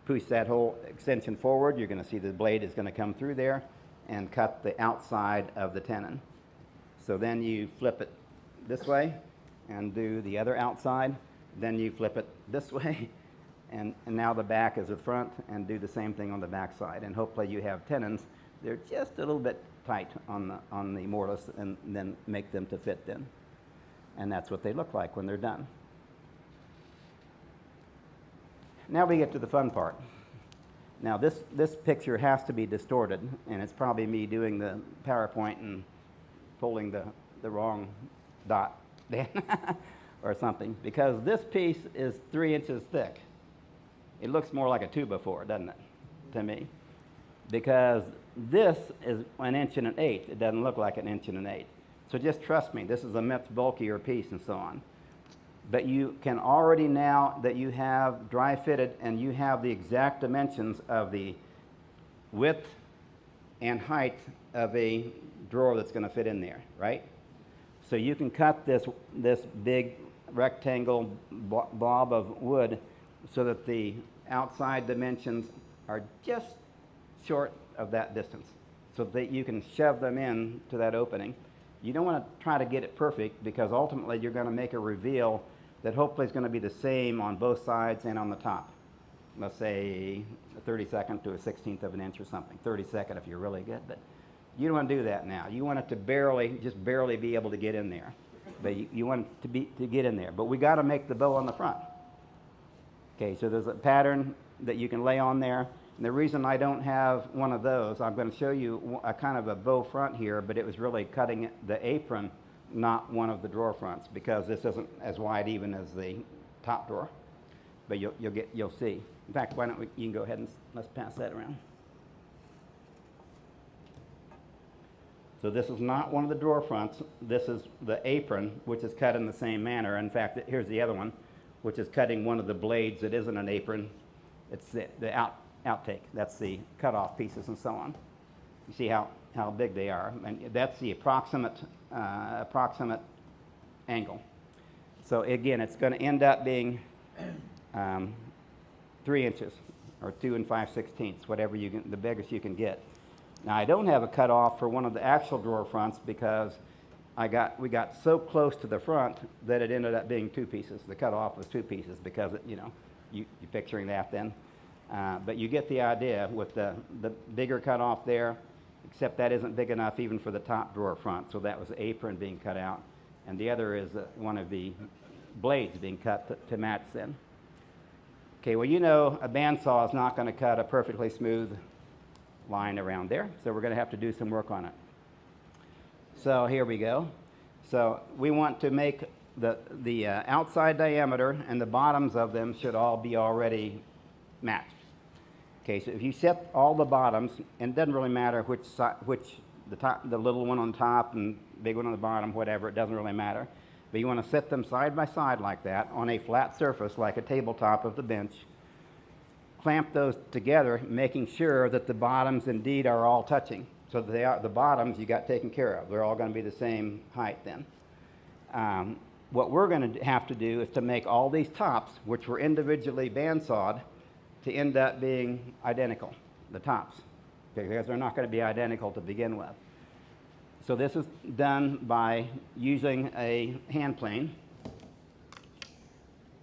push that whole extension forward, you're going to see the blade is going to come through there and cut the outside of the tenon. So then you flip it this way and do the other outside. Then you flip it this way, and now the back is the front, and do the same thing on the back side. And hopefully you have tenons. They're just a little bit tight on the mortise, and then make them to fit then. And that's what they look like when they're done. Now we get to the fun part. Now this picture has to be distorted, and it's probably me doing the PowerPoint and pulling the wrong dot then or something, because this piece is 3 inches thick. It looks more like a 2x4, doesn't it, to me? Because this is 1 inch and 1/8. It doesn't look like 1 inch and 1/8. So just trust me, this is a much bulkier piece and so on. But you can already, now that you have dry fitted and you have the exact dimensions of the width and height of a drawer that's going to fit in there, right? So you can cut this big rectangle blob of wood so that the outside dimensions are just short of that distance, so that you can shove them in to that opening. You don't want to try to get it perfect, because ultimately you're going to make a reveal that hopefully is going to be the same on both sides and on the top. Let's say a 32nd to a 16th of an inch or something. 32nd if you're really good, but you don't want to do that now. You want it to just barely be able to get in there. But you want it to get in there. But we got to make the bow on the front. Okay, so there's a pattern that you can lay on there. And the reason I don't have one of those, I'm going to show you a kind of a bow front here, but it was really cutting the apron, not one of the drawer fronts, because this isn't as wide even as the top drawer. But you'll see. In fact, why don't you can go ahead and let's pass that around. So this is not one of the drawer fronts. This is the apron, which is cut in the same manner. In fact, here's the other one, which is cutting one of the blades that isn't an apron. It's the outtake. That's the cutoff pieces and so on. You see how big they are, and that's the approximate angle. So again, it's going to end up being 3 inches, or 2 5/16, whatever the biggest you can get. Now I don't have a cutoff for one of the actual drawer fronts, because we got so close to the front that it ended up being 2 pieces. The cutoff was 2 pieces, because you're picturing that then. But you get the idea with the bigger cutoff there, except that isn't big enough even for the top drawer front. So that was the apron being cut out, and the other is one of the blades being cut to match then. Okay, well, a bandsaw is not going to cut a perfectly smooth line around there, so we're going to have to do some work on it. So here we go. So we want to make the outside diameter, and the bottoms of them should all be already matched. Okay, so if you set all the bottoms, and it doesn't really matter which the little one on top and big one on the bottom, whatever, it doesn't really matter. But you want to set them side by side like that on a flat surface like a tabletop of the bench. Clamp those together, making sure that the bottoms indeed are all touching. So the bottoms you got taken care of. They're all going to be the same height then. What we're going to have to do is to make all these tops, which were individually bandsawed, to end up being identical, the tops, because they're not going to be identical to begin with. So this is done by using a hand plane.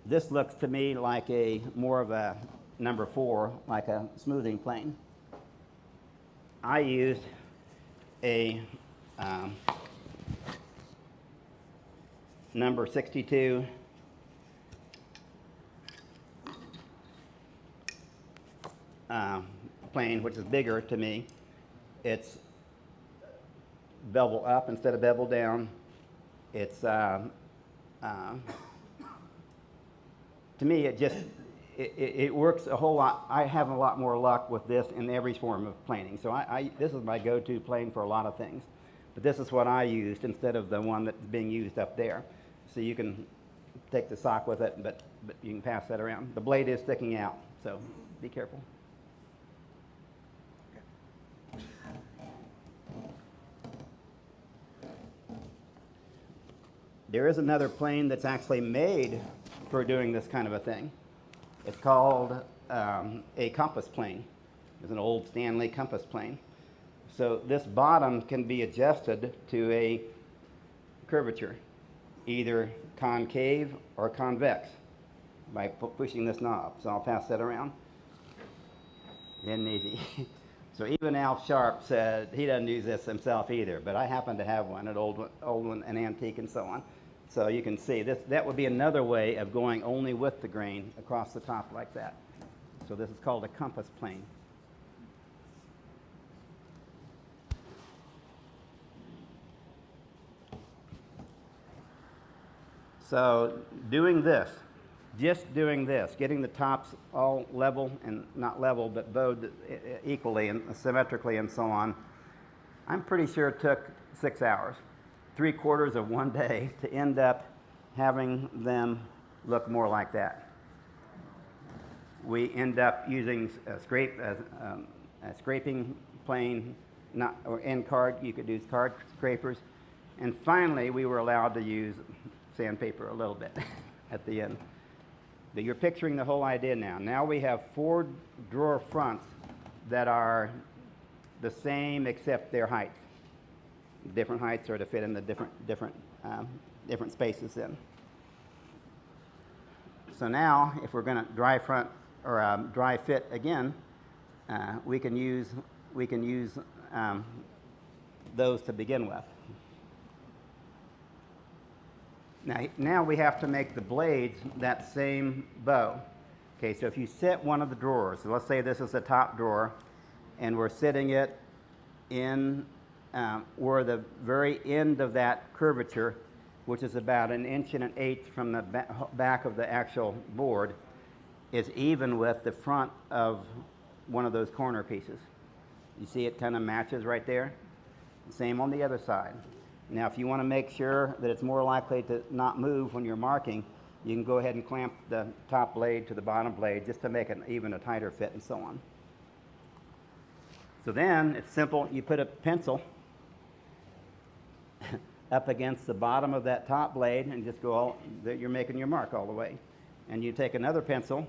This looks to me like more of a number 4, like a smoothing plane. I used a number 62 plane, which is bigger to me. It's bevel up instead of bevel down. It's to me, it works a whole lot. I have a lot more luck with this in every form of planing. So this is my go-to plane for a lot of things. But this is what I used instead of the one that's being used up there. So you can take the sock with it, but you can pass that around. The blade is sticking out, so be careful. There is another plane that's actually made for doing this kind of a thing. It's called a compass plane. It's an old Stanley compass plane. So this bottom can be adjusted to a curvature, either concave or convex, by pushing this knob. So I'll pass that around. Isn't easy. So even Al Sharp said he doesn't use this himself either, but I happen to have one, an old one, an antique and so on. So you can see that would be another way of going only with the grain across the top like that. So this is called a compass plane. So doing this, just doing this, getting the tops all level, and not level, but bowed equally and symmetrically and so on, I'm pretty sure it took 6 hours, 3/4 of one day to end up having them look more like that. We end up using a scraping plane, or end card. You could use card scrapers. And finally, we were allowed to use sandpaper a little bit at the end. But you're picturing the whole idea now. Now we have 4 drawer fronts that are the same except their heights. Different heights are to fit in the different spaces in. So now, if we're going to dry front or dry fit again, we can use those to begin with. Now we have to make the blades that same bow. Okay, so if you set one of the drawers, so let's say this is the top drawer, and we're sitting it in where the very end of that curvature, which is about 1 1/8 from the back of the actual board, is even with the front of one of those corner pieces. You see it kind of matches right there? Same on the other side. Now, if you want to make sure that it's more likely to not move when you're marking, you can go ahead and clamp the top blade to the bottom blade just to make it even a tighter fit and so on. So then, it's simple. You put a pencil up against the bottom of that top blade and just go you're making your mark all the way. And you take another pencil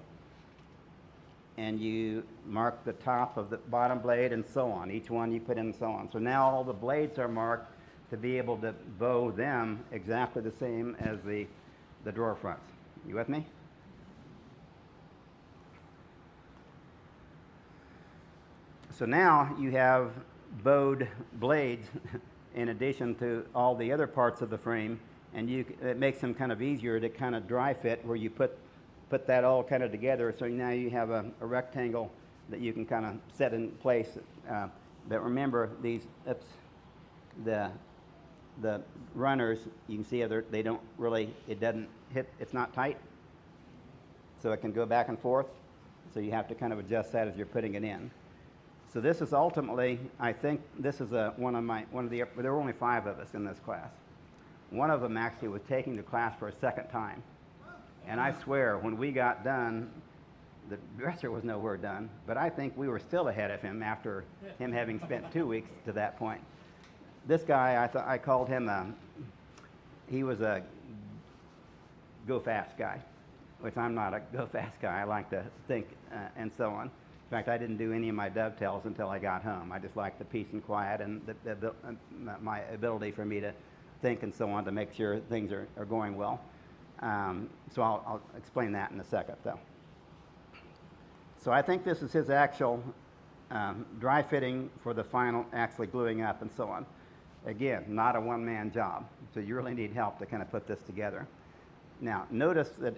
and you mark the top of the bottom blade and so on. Each one you put in and so on. So now all the blades are marked to be able to bow them exactly the same as the drawer fronts. You with me? So now you have bowed blades in addition to all the other parts of the frame, and it makes them kind of easier to kind of dry fit where you put that all kind of together. So now you have a rectangle that you can kind of set in place. But remember, the runners, you can see they don't really, it doesn't hit, it's not tight, so it can go back and forth. So you have to kind of adjust that as you're putting it in. So this is ultimately, I think this is there were only 5 of us in this class. One of them actually was taking the class for a second time. And I swear, when we got done, The dresser was nowhere done, but I think we were still ahead of him after him having spent 2 weeks to that point. This guy, I called him he was a go fast guy, which I'm not a go fast guy. I like to think and so on. In fact, I didn't do any of my dovetails until I got home. I just liked the peace and quiet and my ability for me to think and so on to make sure things are going well. So I'll explain that in a second, though. So I think this is his actual dry fitting for the final actually gluing up and so on. Again, not a one-man job, so you really need help to kind of put this together. Now, notice that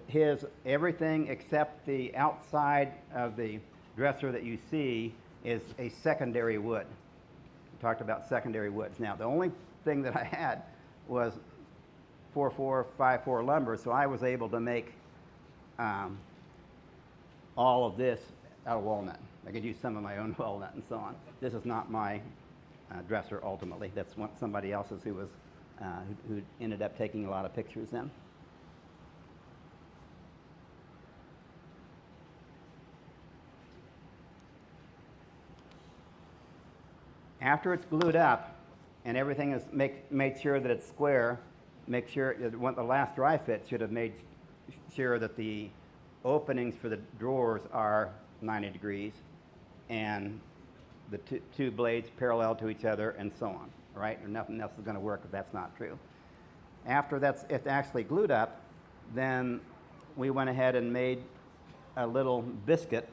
everything except the outside of the dresser that you see is a secondary wood. We talked about secondary woods. Now, the only thing that I had was 4-4, 5-4 lumber, so I was able to make all of this out of walnut. I could use some of my own walnut and so on. This is not my dresser ultimately. That's somebody else's who ended up taking a lot of pictures then. After it's glued up and everything is made sure that it's square, make sure that the last dry fit should have made sure that the openings for the drawers are 90 degrees and the two blades parallel to each other and so on, right? Or nothing else is going to work if that's not true. After it's actually glued up, then we went ahead and made a little biscuit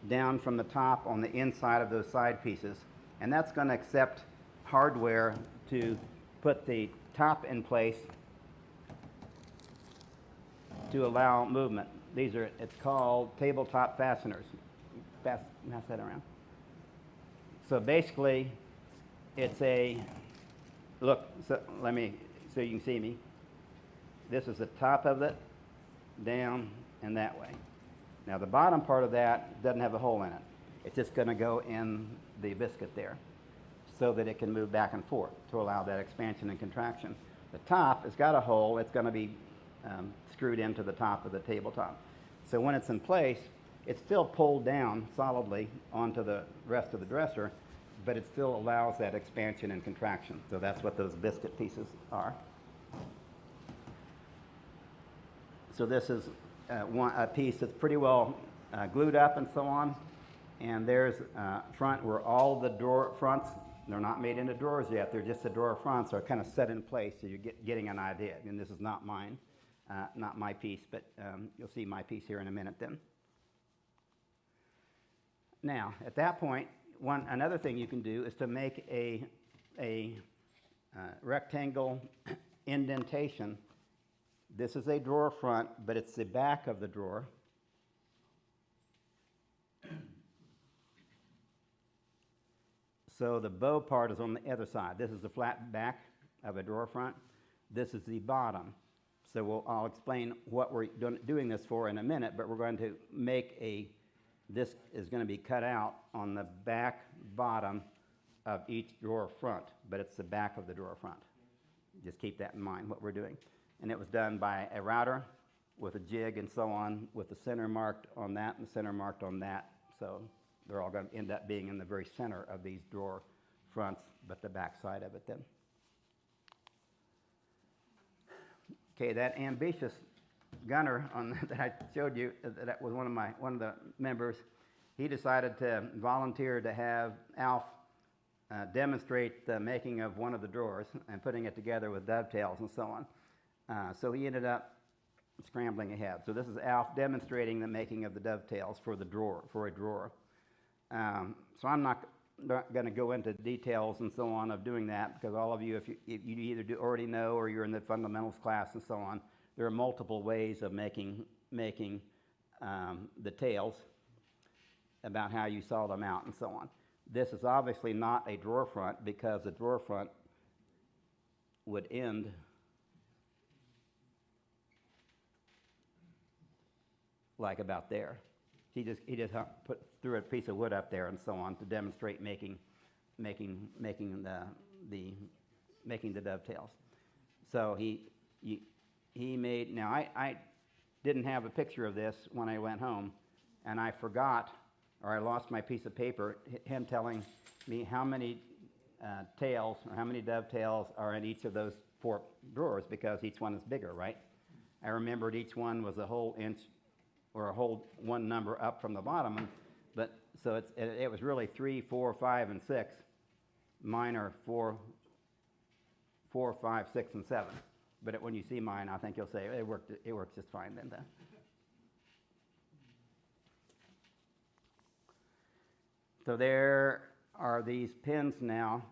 down from the top on the inside of those side pieces. And that's going to accept hardware to put the top in place to allow movement. It's called tabletop fasteners. Pass that around. So basically, it's so you can see me. This is the top of it, down and that way. Now the bottom part of that doesn't have a hole in it. It's just going to go in the biscuit there so that it can move back and forth to allow that expansion and contraction. The top has got a hole. It's going to be screwed into the top of the tabletop. So when it's in place, it's still pulled down solidly onto the rest of the dresser, but it still allows that expansion and contraction. So that's what those biscuit pieces are. So this is a piece that's pretty well glued up and so on. And there's front where all the drawer fronts, they're not made into drawers yet. They're just the drawer fronts are kind of set in place, so you're getting an idea. And this is not mine, not my piece, but you'll see my piece here in a minute then. Now, at that point, another thing you can do is to make a rectangle indentation. This is a drawer front, but it's the back of the drawer. So the bow part is on the other side. This is the flat back of a drawer front. This is the bottom. So I'll explain what we're doing this for in a minute, but we're going to make this is going to be cut out on the back bottom of each drawer front, but it's the back of the drawer front. Just keep that in mind, what we're doing. And it was done by a router with a jig and so on, with the center marked on that and the center marked on that. So they're all going to end up being in the very center of these drawer fronts, but the back side of it then. Okay, that ambitious gunner that I showed you, that was one of the members. He decided to volunteer to have Alf demonstrate the making of one of the drawers and putting it together with dovetails and so on. So he ended up scrambling ahead. So this is Alf demonstrating the making of the dovetails for a drawer. So I'm not going to go into details and so on of doing that, because all of you, if you either already know or you're in the fundamentals class and so on, there are multiple ways of making the tails, about how you saw them out and so on. This is obviously not a drawer front, because the drawer front would end like about there. He just threw a piece of wood up there and so on to demonstrate making the dovetails. So he made. Now I didn't have a picture of this when I went home, and I forgot, or I lost my piece of paper, him telling me how many tails or how many dovetails are in each of those 4 drawers, because each one is bigger, right? I remembered each one was a whole inch or a whole one number up from the bottom, but so it was really 3, 4, 5, and 6. Mine are 4, 5, 6, and 7. But when you see mine, I think you'll say it worked just fine then. Though. So there are these pins now.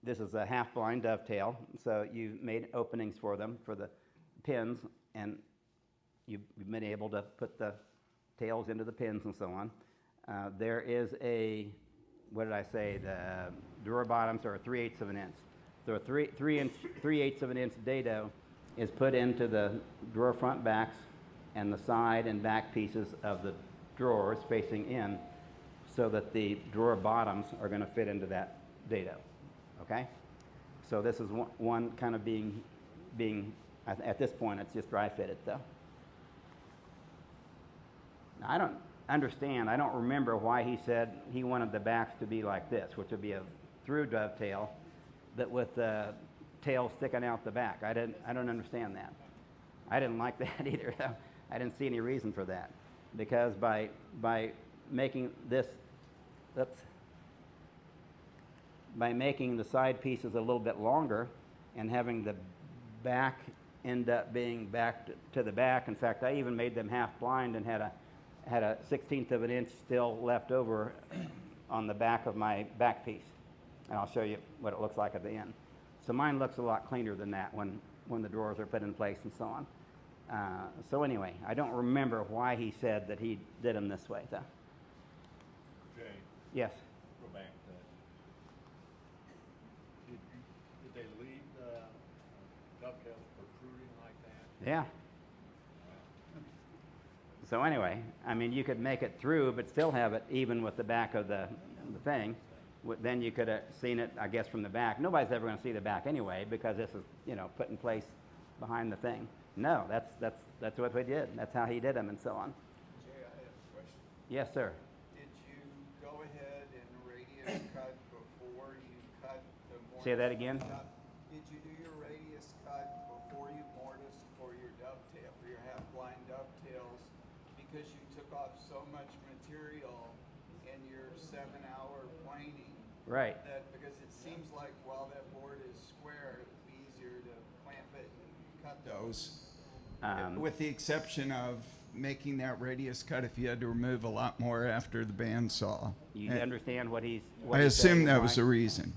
This is a half-blind dovetail, so you've made openings for them for the pins, and you've been able to put the tails into the pins and so on. There is what did I say? The drawer bottoms are 3/8 of an inch. So a 3/8 of an inch dado is put into the drawer front backs and the side and back pieces of the drawers facing in, so that the drawer bottoms are going to fit into that dado. Okay? So this is one kind of being at this point, it's just dry fitted though. Now, I don't understand, I don't remember why he said he wanted the backs to be like this, which would be a through dovetail, but with the tail sticking out the back. I don't understand that. I didn't like that either. I didn't see any reason for that, because by making this, by making the side pieces a little bit longer and having the back end up being back to the back. In fact, I even made them half blind and had a 1/16 of an inch still left over on the back of my back piece. And I'll show you what it looks like at the end. So mine looks a lot cleaner than that when the drawers are put in place and so on. So anyway, I don't remember why he said that he did them this way though. Jay, Yes. go back to that. Did they leave the dovetails protruding like that? Yeah. So anyway, I mean, you could make it through, but still have it even with the back of the thing. Then you could have seen it, I guess, from the back. Nobody's ever going to see the back anyway, because this is, put in place behind the thing. No, that's what we did. That's how he did them and so on. Jay, I have a question. Yes, sir. Did you go ahead and radius cut before you cut the mortise? Say that again? Did you do your radius cut before you mortised for your dovetail, for your half-blind dovetails? Because you took off so much material in your 7-hour planing. Right. Because it seems like while that board is square, it would be easier to clamp it and cut those. With the exception of making that radius cut if you had to remove a lot more after the bandsaw. You understand what he's... I assume that was the reason.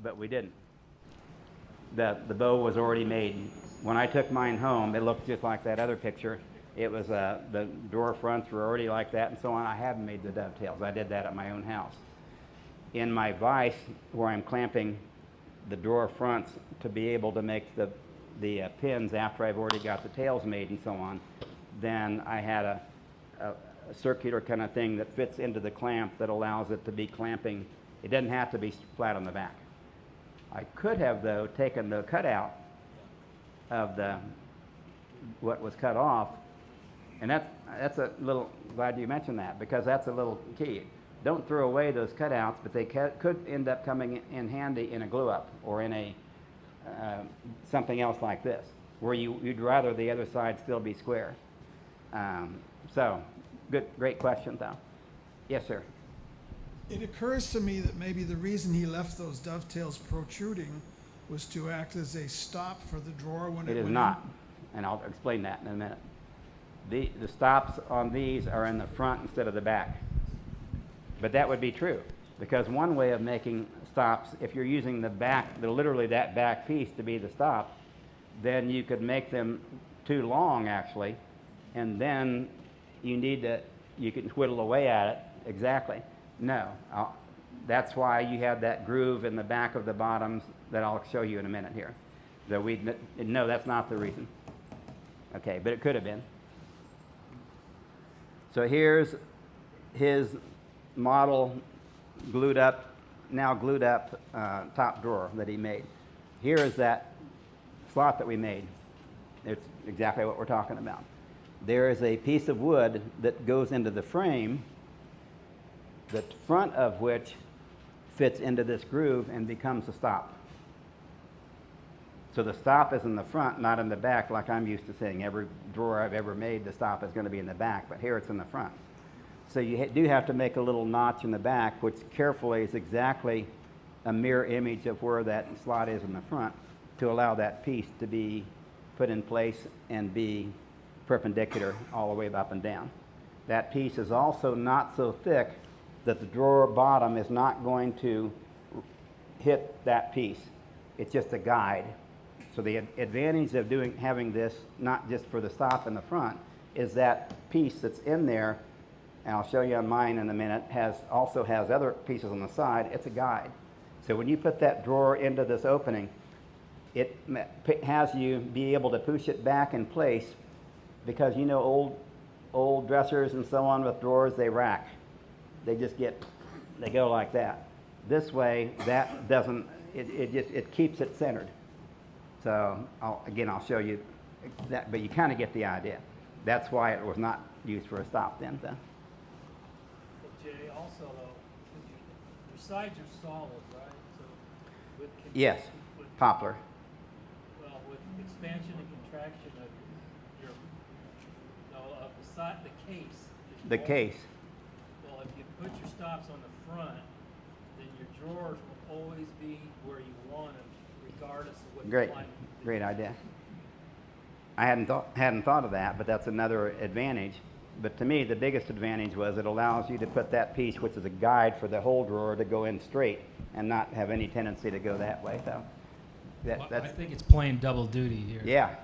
But we didn't. The bow was already made. When I took mine home, it looked just like that other picture. It was, the drawer fronts were already like that and so on. I hadn't made the dovetails. I did that at my own house. In my vise, where I'm clamping the drawer fronts to be able to make the pins after I've already got the tails made and so on, then I had a circular kind of thing that fits into the clamp that allows it to be clamping. It doesn't have to be flat on the back. I could have, though, taken the cutout of what was cut off, and that's a little, glad you mentioned that, because that's a little key. Don't throw away those cutouts, but they could end up coming in handy in a glue-up or in a something else like this, where you'd rather the other side still be square. So, great question, though. Yes, sir. It occurs to me that maybe the reason he left those dovetails protruding was to act as a stop for the drawer when it is went not, and I'll explain that in a minute. The stops on these are in the front instead of the back. But that would be true, because one way of making stops, if you're using the back, literally that back piece to be the stop, then you could make them too long, actually, and then you can whittle away at it. Exactly. No, that's why you have that groove in the back of the bottoms that I'll show you in a minute here. No, that's not the reason. Okay, but it could have been. So here's his model now glued up top drawer that he made. Here is that slot that we made. It's exactly what we're talking about. There is a piece of wood that goes into the frame, the front of which fits into this groove and becomes a stop. So the stop is in the front, not in the back, like I'm used to saying. Every drawer I've ever made, the stop is going to be in the back, but here it's in the front. So you do have to make a little notch in the back, which carefully is exactly a mirror image of where that slot is in the front to allow that piece to be put in place and be perpendicular all the way up and down. That piece is also not so thick that the drawer bottom is not going to hit that piece. It's just a guide. So the advantage of having this, not just for the stop in the front, is that piece that's in there, and I'll show you on mine in a minute, also has other pieces on the side. It's a guide. So when you put that drawer into this opening, it has you be able to push it back in place, because you know old dressers and so on with drawers, they rack. They go like that. This way, that doesn't, it keeps it centered. So I'll show you that, but you kind of get the idea. That's why it was not used for a stop then. So. Jay, also though, your sides are solid, right? So with Yes, poplar. Well, with expansion and contraction of of the case. The case. Well, if you put your stops on the front, then your drawers will always be where you want them, regardless of what Great, you find. great idea. I hadn't thought of that, but that's another advantage. But to me, the biggest advantage was it allows you to put that piece, which is a guide for the whole drawer, to go in straight and not have any tendency to go that way. So I think it's playing double duty here. Yeah.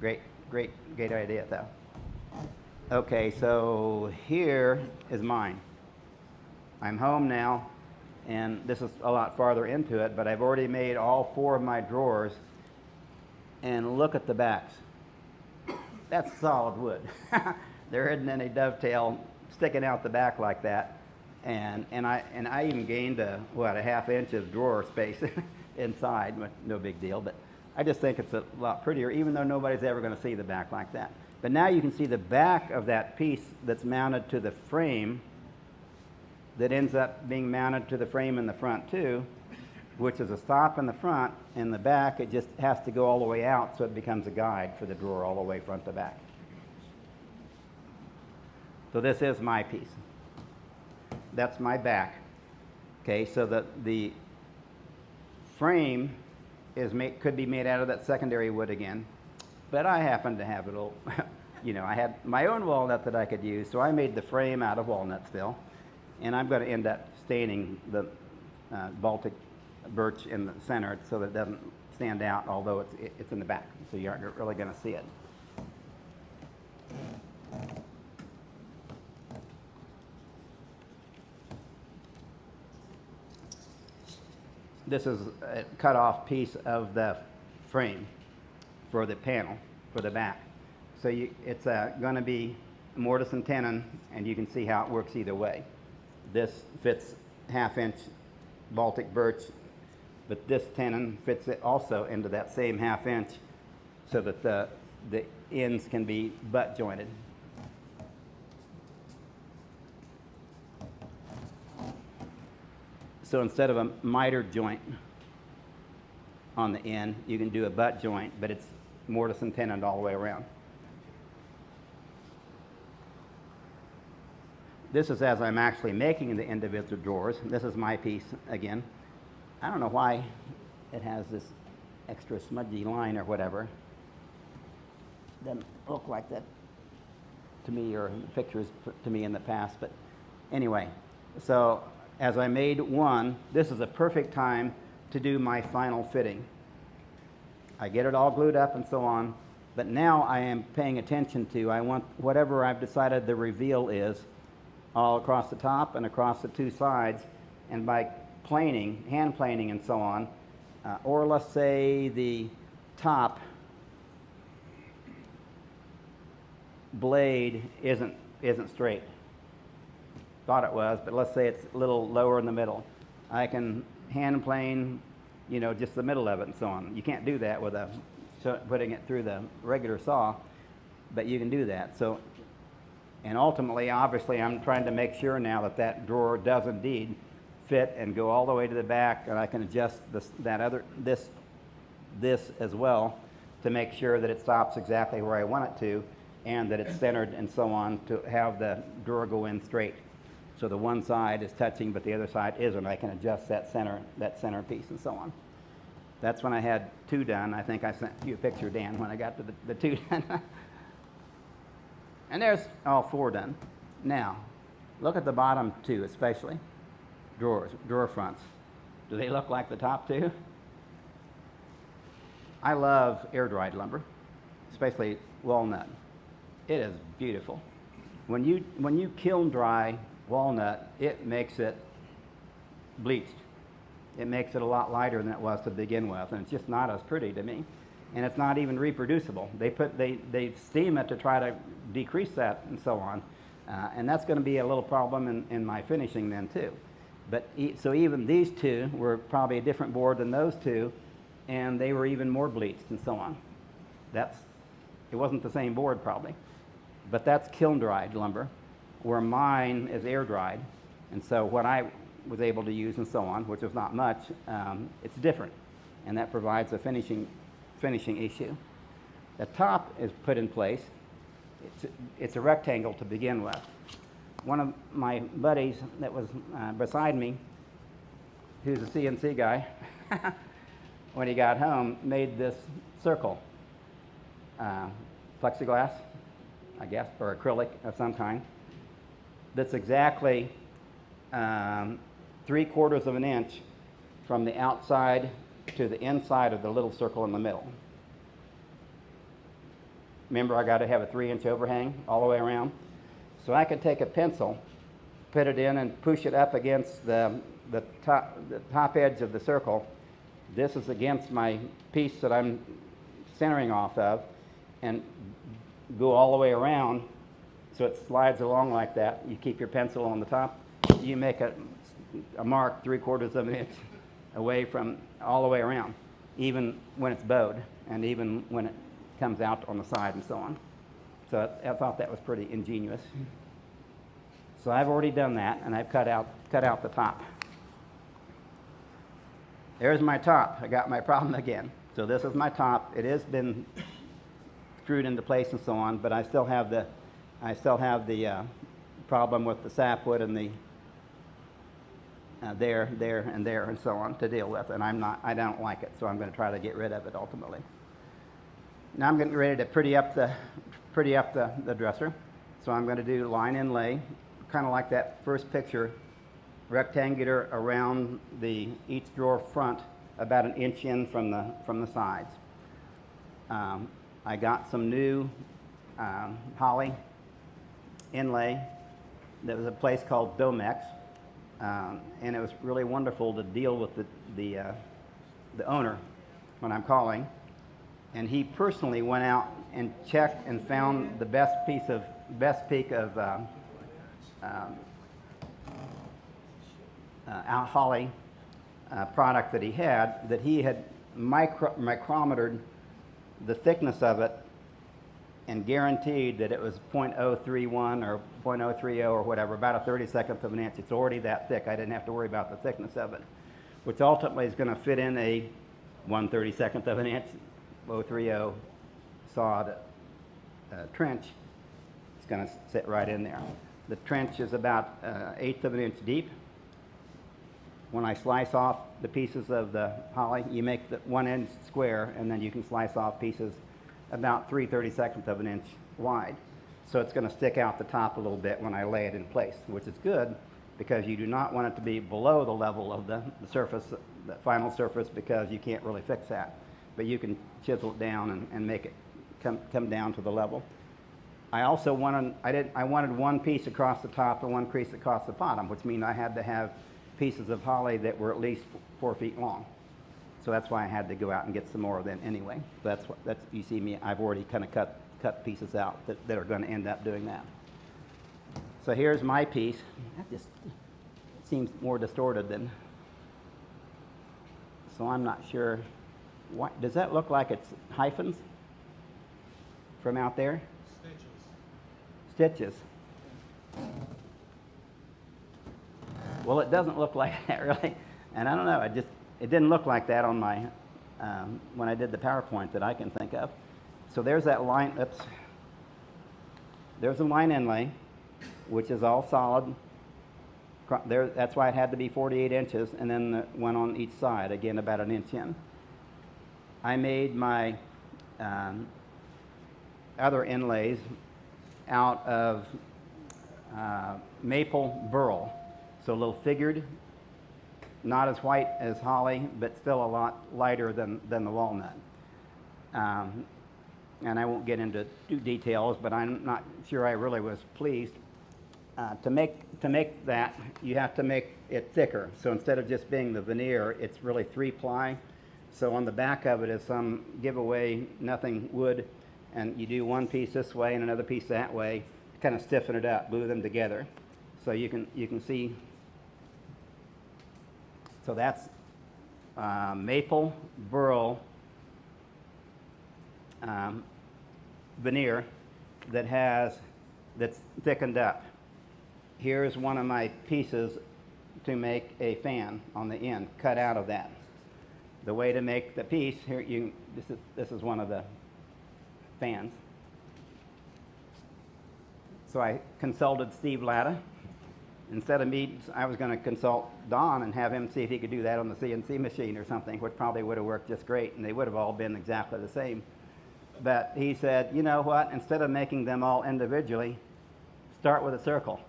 Great idea, though. Okay, so here is mine. I'm home now, and this is a lot farther into it, but I've already made all 4 of my drawers, and look at the backs. That's solid wood. There isn't any dovetail sticking out the back like that, and I even gained a half inch of drawer space inside. No big deal, but I just think it's a lot prettier, even though nobody's ever going to see the back like that. But now you can see the back of that piece that's mounted to the frame, that ends up being mounted to the frame in the front too, which is a stop in the front. In the back, it just has to go all the way out, so it becomes a guide for the drawer all the way front to back. So this is my piece. That's my back. Okay, so the frame could be made out of that secondary wood again, but I happen to have it all, I had my own walnut that I could use, so I made the frame out of walnut still, and I'm going to end up staining the Baltic birch in the center so that it doesn't stand out, although it's in the back, so you aren't really going to see it. This is a cut off piece of the frame for the panel, for the back. So it's going to be mortise and tenon, and you can see how it works either way. This fits half-inch Baltic birch, but this tenon fits it also into that same half-inch, so that the ends can be butt jointed. So instead of a miter joint on the end, you can do a butt joint, but it's mortise and tenon all the way around. This is as I'm actually making the individual drawers. This is my piece again. I don't know why it has this extra smudgy line or whatever. Doesn't look like that to me, or pictures to me in the past, but anyway. So as I made one, this is a perfect time to do my final fitting. I get it all glued up and so on, but now I am paying attention to, I want whatever I've decided the reveal is, all across the top and across the 2 sides, and by planing, hand planing and so on, or let's say the top blade isn't straight. Thought it was, but let's say it's a little lower in the middle. I can hand plane, just the middle of it and so on. You can't do that with a putting it through the regular saw, but you can do that. So, and ultimately, obviously, I'm trying to make sure now that that drawer does indeed fit and go all the way to the back, and I can adjust this as well to make sure that it stops exactly where I want it to, and that it's centered and so on, to have the drawer go in straight. So the one side is touching, but the other side isn't. I can adjust that center piece and so on. That's when I had 2 done. I think I sent you a picture, Dan, when I got to the 2 done. And there's all 4 done. Now, look at the bottom 2, especially drawer fronts. Do they look like the top 2? I love air-dried lumber, especially walnut. It is beautiful. When you kiln dry walnut, it makes it bleached. It makes it a lot lighter than it was to begin with, and it's just not as pretty to me. And it's not even reproducible. They steam it to try to decrease that and so on, and that's going to be a little problem in my finishing then too. But so even these 2 were probably a different board than those 2, and they were even more bleached and so on. It wasn't the same board probably, but that's kiln dried lumber, where mine is air dried, and so what I was able to use and so on, which was not much, it's different, and that provides a finishing issue. The top is put in place. It's a rectangle to begin with. One of my buddies that was beside me, who's a CNC guy, when he got home, made this circle, plexiglass, I guess, or acrylic of some kind, that's exactly 3/4 of an inch from the outside to the inside of the little circle in the middle. Remember, I got to have a 3-inch overhang all the way around. So I could take a pencil, put it in, and push it up against the top edge of the circle. This is against my piece that I'm centering off of, and go all the way around so it slides along like that. You keep your pencil on the top. You make a mark 3/4 of an inch away from all the way around, even when it's bowed and even when it comes out on the side and so on. So I thought that was pretty ingenious. So I've already done that, and I've cut out the top. There's my top. I got my problem again. So this is my top. It has been screwed into place and so on, but I still have the problem with the sapwood and the there, and there, and so on to deal with, and I don't like it, so I'm going to try to get rid of it ultimately. Now I'm getting ready to pretty up the dresser, so I'm going to do line inlay, kind of like that first picture, rectangular around each drawer front, about 1 inch in from the sides. I got some new holly inlay. There was a place called Domex, and it was really wonderful to deal with the owner when I'm calling. And he personally went out and checked and found the best peak of holly product that he had micrometered the thickness of it and guaranteed that it was 0.031 or 0.030 or whatever, about a 32nd of an inch. It's already that thick. I didn't have to worry about the thickness of it, which ultimately is going to fit in a 1/32 of an inch 030 sawed trench. It's going to sit right in there. The trench is about 1/8 of an inch deep. When I slice off the pieces of the holly, you make the 1 inch square, and then you can slice off pieces about 3/32 of an inch wide. So it's going to stick out the top a little bit when I lay it in place, which is good because you do not want it to be below the level of the surface, the final surface, because you can't really fix that. But you can chisel it down and make it come down to the level. I also wanted, I wanted one piece across the top and one piece across the bottom, which means I had to have pieces of holly that were at least 4 feet long. So that's why I had to go out and get some more of them anyway. That's you see me, I've already kind of cut pieces out that are going to end up doing that. So here's my piece. That just seems more distorted than, so I'm not sure does that look like it's hyphens from out there? Stitches. Well, it doesn't look like that really, and I don't know. It didn't look like that on my when I did the PowerPoint that I can think of. So there's that line. Oops. There's a line inlay, which is all solid. There, that's why it had to be 48 inches, and then the one on each side, again about an inch in. I made my other inlays out of maple burl, so a little figured, not as white as holly, but still a lot lighter than the walnut. And I won't get into details, but I'm not sure I really was pleased. To make that, you have to make it thicker. So instead of just being the veneer, it's really 3-ply. So on the back of it is some giveaway, nothing wood, and you do one piece this way and another piece that way, kind of stiffen it up, glue them together. So you can see. So that's maple burl veneer that's thickened up. Here's one of my pieces to make a fan on the end, cut out of that. The way to make the piece, here this is one of the fans. So I consulted Steve Latta. Instead of me, I was going to consult Don and have him see if he could do that on the CNC machine or something, which probably would have worked just great, and they would have all been exactly the same. But he said, you know what, instead of making them all individually, start with a circle.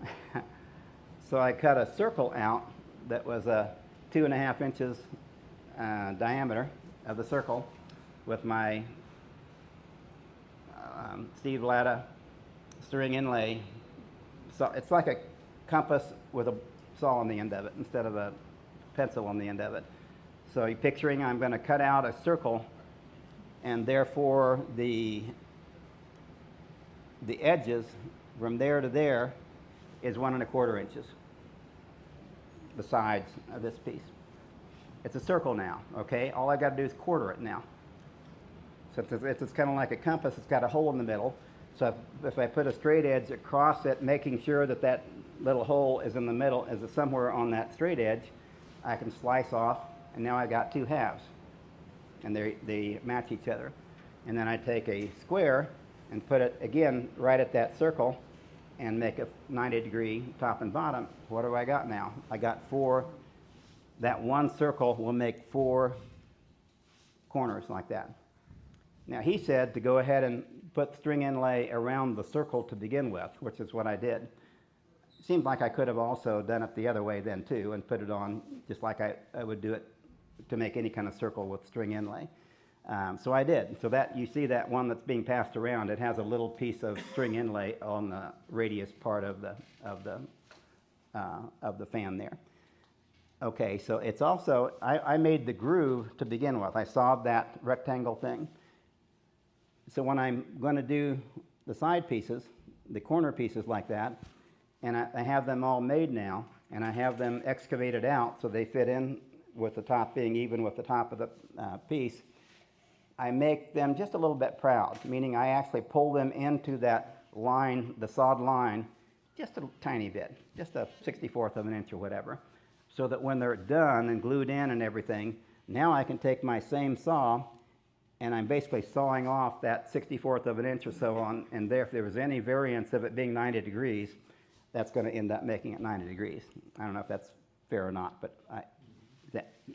So I cut a circle out that was 2.5 inches diameter of the circle with my Steve Latta string inlay. So it's like a compass with a saw on the end of it instead of a pencil on the end of it. So you're picturing I'm going to cut out a circle, and therefore the edges from there to there is 1.25 inches. The sides of this piece. It's a circle now, okay? All I got to do is quarter it now. So it's kind of like a compass. It's got a hole in the middle. So if I put a straight edge across it, making sure that that little hole is in the middle, is somewhere on that straight edge, I can slice off, and now I got 2 halves, and they match each other. And then I take a square and put it again right at that circle, and make a 90-degree top and bottom. What do I got now? I got 4. That one circle will make 4 corners like that. Now he said to go ahead and put string inlay around the circle to begin with, which is what I did. Seemed like I could have also done it the other way then too, and put it on just like I would do it to make any kind of circle with string inlay. So I did. So that you see that one that's being passed around, it has a little piece of string inlay on the radius part of the fan there. Okay, so it's also I made the groove to begin with. I sawed that rectangle thing. So when I'm going to do the side pieces, the corner pieces like that, and I have them all made now, and I have them excavated out so they fit in with the top being even with the top of the piece. I make them just a little bit proud, meaning I actually pull them into that line, the sawed line, just a tiny bit, just a 1/64 of an inch or whatever, so that when they're done and glued in and everything, now I can take my same saw and I'm basically sawing off that 1/64 of an inch or so on, and there, if there was any variance of it being 90 degrees, that's going to end up making it 90 degrees. I don't know if that's fair or not, but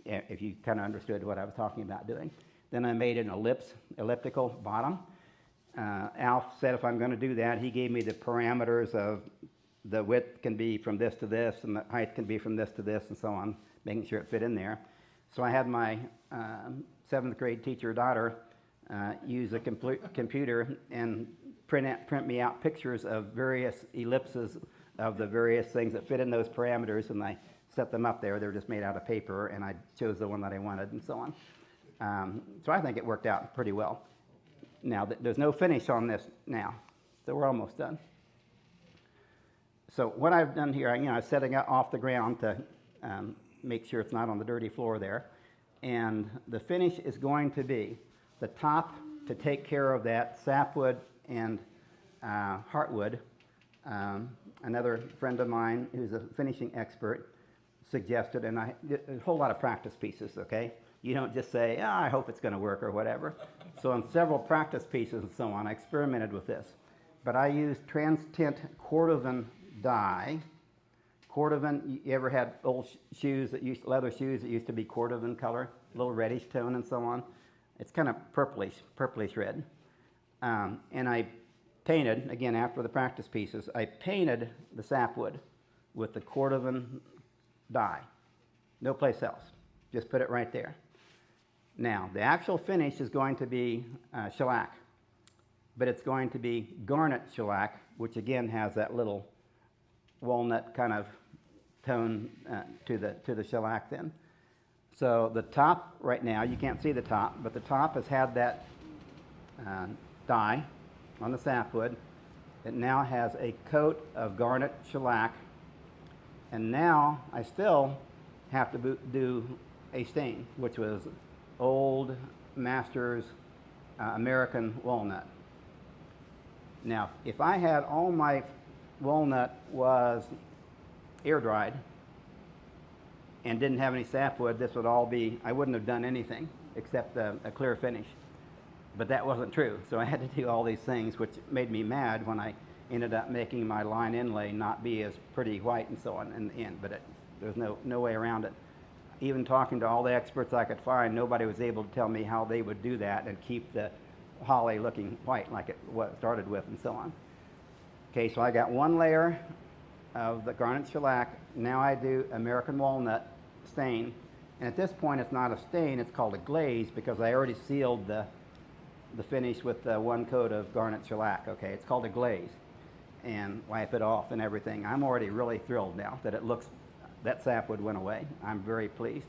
if you kind of understood what I was talking about doing. Then I made an elliptical bottom. Alf said if I'm going to do that, he gave me the parameters of the width can be from this to this, and the height can be from this to this, and so on, making sure it fit in there. So I had my 7th grade teacher daughter use a computer and print me out pictures of various ellipses of the various things that fit in those parameters, and I set them up there. They were just made out of paper, and I chose the one that I wanted, and so on. So I think it worked out pretty well. Now, there's no finish on this now, so we're almost done. So what I've done here, I'm setting it off the ground to make sure it's not on the dirty floor there. And the finish is going to be the top to take care of that sapwood and heartwood. Another friend of mine who's a finishing expert suggested, and a whole lot of practice pieces, okay? You don't just say, oh, I hope it's going to work or whatever. So on several practice pieces and so on, I experimented with this. But I used trans-tint cordovan dye. Cordovan, you ever had old shoes that leather shoes that used to be cordovan color, a little reddish tone and so on? It's kind of purplish red. And I painted, again after the practice pieces, I painted the sapwood with the cordovan dye. No place else. Just put it right there. Now, the actual finish is going to be shellac, but it's going to be garnet shellac, which again has that little walnut kind of tone to the shellac then. So the top right now, you can't see the top, but the top has had that dye on the sapwood. It now has a coat of garnet shellac, and now I still have to do a stain, which was Old Masters American walnut. Now, if I had all my walnut was air dried and didn't have any sapwood, this would all be, I wouldn't have done anything except a clear finish. But that wasn't true, so I had to do all these things, which made me mad when I ended up making my line inlay not be as pretty white and so on in the end, but there's no way around it. Even talking to all the experts I could find, nobody was able to tell me how they would do that and keep the holly looking white like it started with and so on. Okay, so I got one layer of the garnet shellac. Now I do American walnut stain. And at this point, it's not a stain, it's called a glaze because I already sealed the finish with one coat of garnet shellac. Okay, it's called a glaze. And wipe it off and everything. I'm already really thrilled now that it looks, that sapwood went away. I'm very pleased.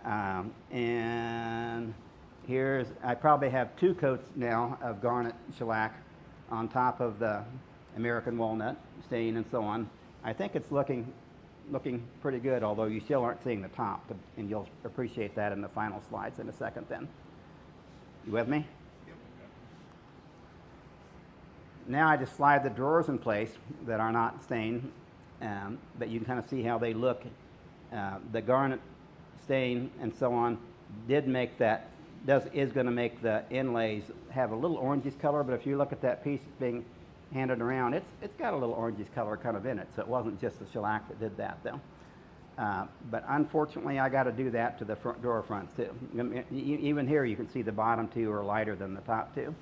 And here's, I probably have 2 coats now of garnet shellac on top of the American walnut stain and so on. I think it's looking pretty good, although you still aren't seeing the top, and you'll appreciate that in the final slides in a second then. You with me? Now I just slide the drawers in place that are not stained, but you can kind of see how they look. The garnet stain and so on did make that, is going to make the inlays have a little orangish color, but if you look at that piece that's being handed around, it's got a little orangish color kind of in it, so it wasn't just the shellac that did that though. But unfortunately I got to do that to the front drawer fronts too. Even here you can see the bottom 2 are lighter than the top 2.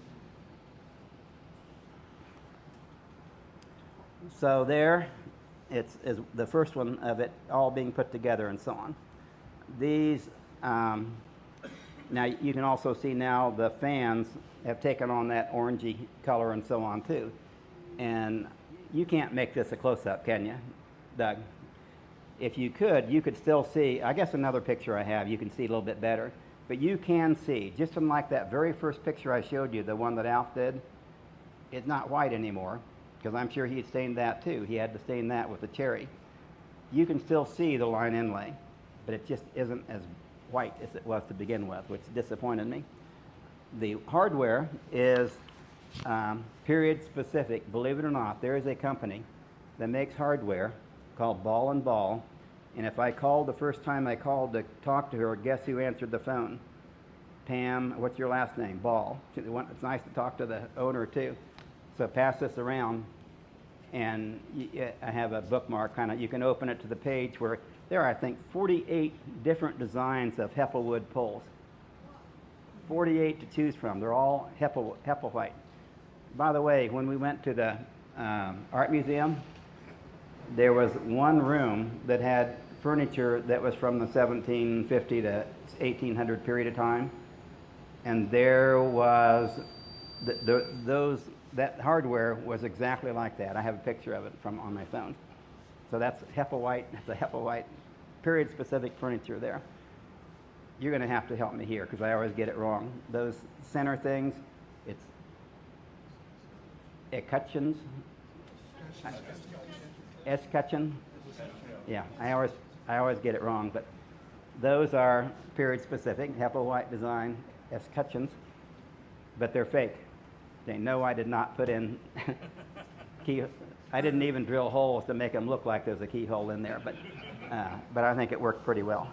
So there, it's the first one of it all being put together and so on. These, now you can also see now the fans have taken on that orangey color and so on too. And you can't make this a close-up, can you, Doug? If you could still see, I guess another picture I have, you can see a little bit better. But you can see, just unlike that very first picture I showed you, the one that Alf did, it's not white anymore. Because I'm sure he had stained that too. He had to stain that with the cherry. You can still see the line inlay, but it just isn't as white as it was to begin with, which disappointed me. The hardware is period specific. Believe it or not, there is a company that makes hardware called Ball & Ball. And if I called the first time I called to talk to her, guess who answered the phone? Pam, what's your last name? Ball. It's nice to talk to the owner too. So pass this around, and I have a bookmark kind of, you can open it to the page where there are, I think, 48 different designs of Heffelwood poles. 48 to choose from. They're all Heffelwhite. By the way, when we went to the art museum, there was one room that had furniture that was from the 1750 to 1800 period of time, and there was that hardware was exactly like that. I have a picture of it on my phone. So that's Heffelwhite. It's a Heffelwhite period-specific furniture there. You're going to have to help me here because I always get it wrong. Those center things, it's escutcheons. Escutcheon. Yeah, I always get it wrong, but Those are period specific, White design escutcheons, but they're fake. They know I did not put in key. I didn't even drill holes to make them look like there's a keyhole in there, but I think it worked pretty well.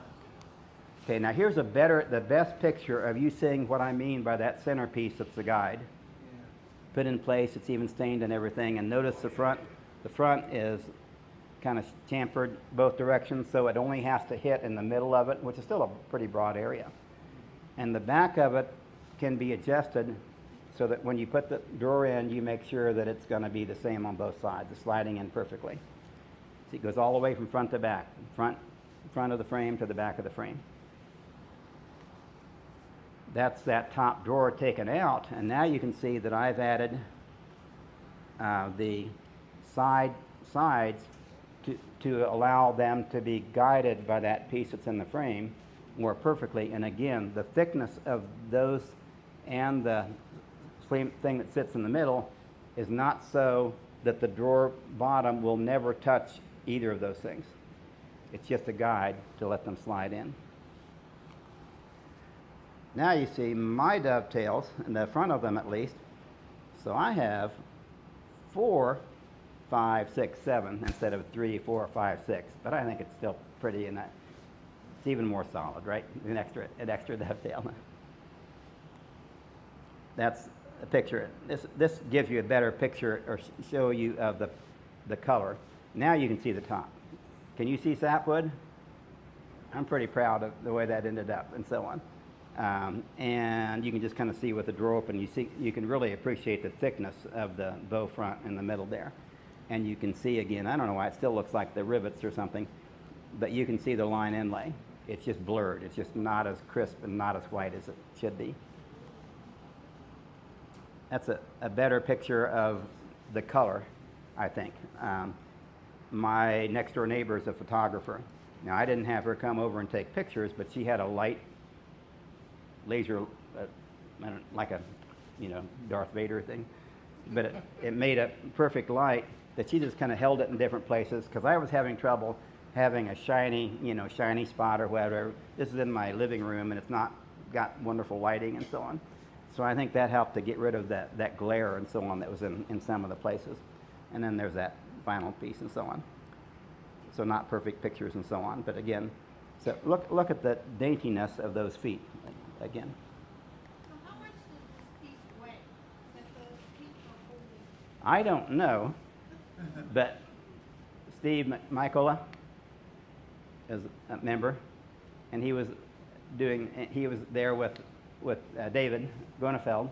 Okay, now here's the best picture of you seeing what I mean by that centerpiece that's the guide. Put in place, it's even stained and everything, and notice the front. The front is kind of chamfered both directions, so it only has to hit in the middle of it, which is still a pretty broad area. And the back of it can be adjusted so that when you put the drawer in, you make sure that it's going to be the same on both sides, it's sliding in perfectly. See, it goes all the way from front to back, front of the frame to the back of the frame. That's that top drawer taken out, and now you can see that I've added the sides to allow them to be guided by that piece that's in the frame more perfectly. And again, the thickness of those and the thing that sits in the middle is not so that the drawer bottom will never touch either of those things. It's just a guide to let them slide in. Now you see my dovetails, in the front of them at least. So I have 4, 5, 6, 7 instead of 3, 4, 5, 6. But I think it's still pretty, and it's even more solid, right? An extra dovetail. That's a picture. This gives you a better picture or show you of the color. Now you can see the top. Can you see sapwood? I'm pretty proud of the way that ended up and so on. And you can just kind of see with the drawer open, you can really appreciate the thickness of the bow front in the middle there. And you can see again, I don't know why it still looks like the rivets or something, but you can see the line inlay. It's just blurred. It's just not as crisp and not as white as it should be. That's a better picture of the color, I think. My next door neighbor is a photographer. Now, I didn't have her come over and take pictures, but she had a light laser, like a, Darth Vader thing. But it made a perfect light that she just kind of held it in different places, because I was having trouble having a shiny spot or whatever. This is in my living room, and it's not got wonderful lighting and so on. So I think that helped to get rid of that glare and so on that was in some of the places. And then there's that final piece and so on. So not perfect pictures and so on, but again, so look at the daintiness of those feet again. So how much does this piece weigh that those feet are holding? I don't know, but Steve Michaela is a member, and he was there with David Gonefeld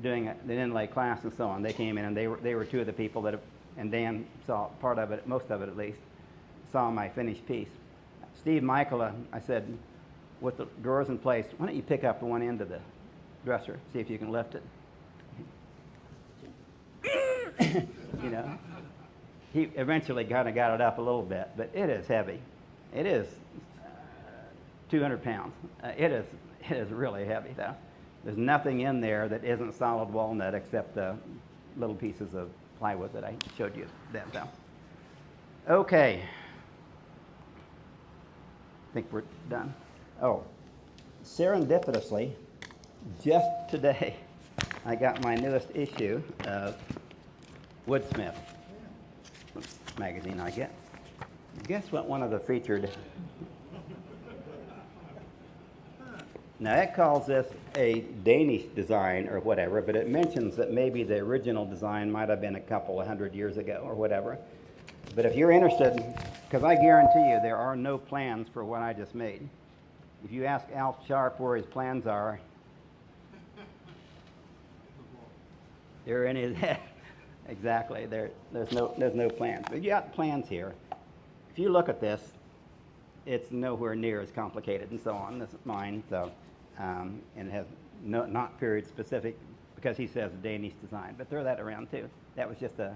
doing an inlay class and so on. They came in, and they were two of the people that, and Dan saw part of it, most of it at least, saw my finished piece. Steve Michaela, I said, with the drawers in place, why don't you pick up one end of the dresser, see if you can lift it. He eventually kind of got it up a little bit, but it is heavy. It is 200 pounds. It is really heavy, though. There's nothing in there that isn't solid walnut except the little pieces of plywood that I showed you then, though. Okay. I think we're done. Oh, serendipitously, just today, I got my newest issue of Woodsmith magazine I get. Guess what one of the featured... Now, it calls this a Danish design or whatever, but it mentions that maybe the original design might have been a couple of 100 years ago or whatever. But if you're interested, because I guarantee you there are no plans for what I just made. If you ask Alf Sharp where his plans are, there are any of that. Exactly, there's no plans. But you got plans here. If you look at this, it's nowhere near as complicated and so on. This is mine, so, and it has not period specific because he says Danish design, but throw that around too. That was just a,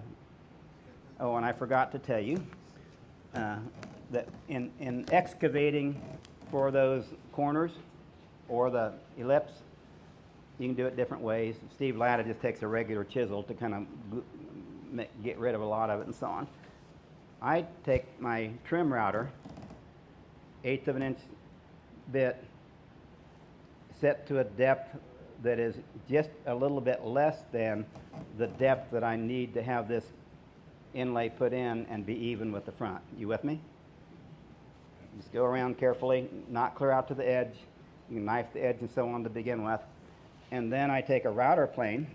oh, and I forgot to tell you that in excavating for those corners or the ellipse, you can do it different ways. Steve Latta just takes a regular chisel to kind of get rid of a lot of it and so on. I take my trim router, 1/8 of an inch bit set to a depth that is just a little bit less than the depth that I need to have this inlay put in and be even with the front. You with me? Just go around carefully, not clear out to the edge. You can knife the edge and so on to begin with. And then I take a router plane.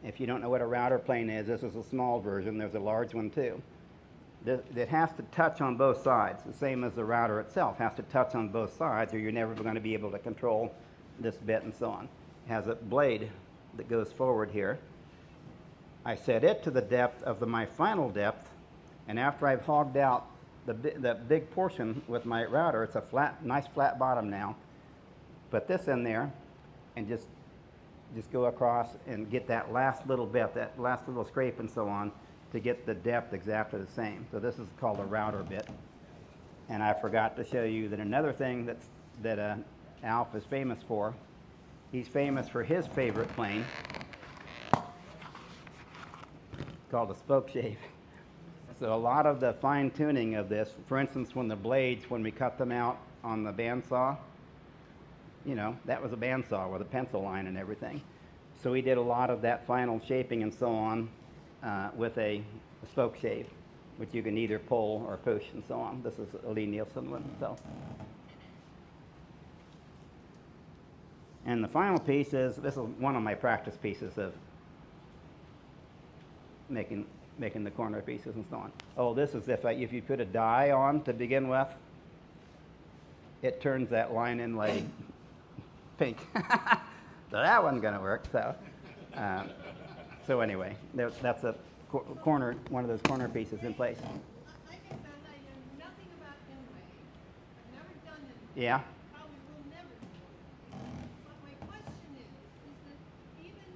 If you don't know what a router plane is, this is a small version. There's a large one too. It has to touch on both sides, the same as the router itself has to touch on both sides, or you're never going to be able to control this bit and so on. It has a blade that goes forward here. I set it to the depth of my final depth, and after I've hogged out the big portion with my router, it's a nice flat bottom now. Put this in there, and just go across and get that last little bit, that last little scrape and so on, to get the depth exactly the same. So this is called a router bit. And I forgot to show you that another thing that Alf is famous for, he's famous for his favorite plane, called a spoke shave. So a lot of the fine tuning of this, for instance, when the blades, when we cut them out on the bandsaw, you know, that was a bandsaw with a pencil line and everything. So we did a lot of that final shaping and so on with a spoke shave, which you can either pull or push and so on. This is a Lee Nielsen one. So. And the final piece is, this is one of my practice pieces of making the corner pieces and so on. Oh, this is if you put a die on to begin with, it turns that line inlay pink. So that wasn't going to work. So anyway, that's a corner, one of those corner pieces in place. Like I said, I know nothing about inlay. I've never done it. Yeah. Probably will never do it. But my question is it even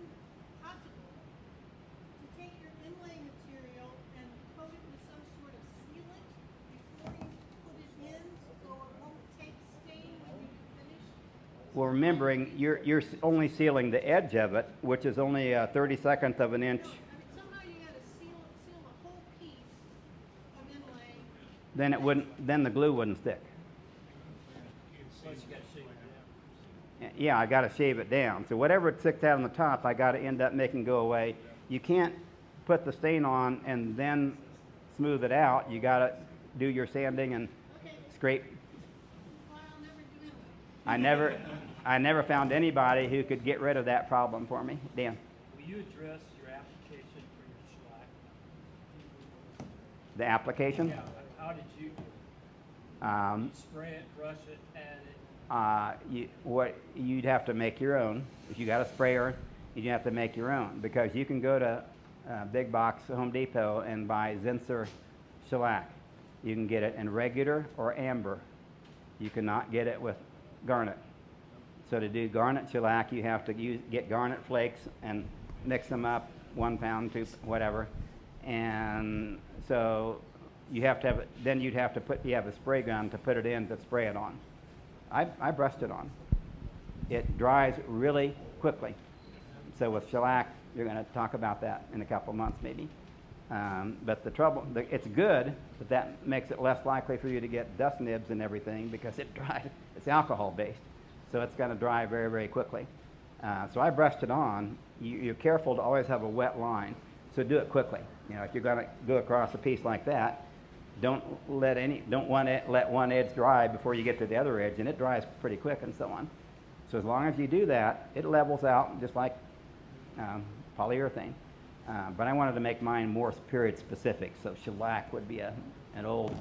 possible to take your inlay material and coat it with some sort of sealant before you put it in so it won't take stain when you finish? Well, remembering you're only sealing the edge of it, which is only a 32nd of an inch. No, I mean, somehow you got to seal a whole piece of inlay. Then it wouldn't. Then the glue wouldn't stick. Yeah, I got to shave it down. So whatever it sticks out on the top, I got to end up making go away. You can't put the stain on and then smooth it out. You got to do your sanding and scrape. Well, I'll never do inlay. I never found anybody who could get rid of that problem for me. Dan. Will you address your application for your shellac? The application? Yeah, how did you do it? You spray it, brush it, add it? You'd have to make your own. If you got a sprayer, you'd have to make your own, because you can go to big box Home Depot and buy Zinsser shellac. You can get it in regular or amber. You cannot get it with garnet. So to do garnet shellac, you have to get garnet flakes and mix them up, 1 pound, 2, whatever. And so you have to have it, then you'd have to you have a spray gun to put it in to spray it on. I brushed it on. It dries really quickly. So with shellac, you're going to talk about that in a couple months maybe. But it's good, but that makes it less likely for you to get dust nibs and everything, because it dries. It's alcohol based, so it's going to dry very, very quickly. So I brushed it on. You're careful to always have a wet line, so do it quickly. You know, if you're going to go across a piece like that, don't let one edge dry before you get to the other edge, and it dries pretty quick and so on. So as long as you do that, it levels out just like polyurethane. But I wanted to make mine more period specific, so shellac would be an old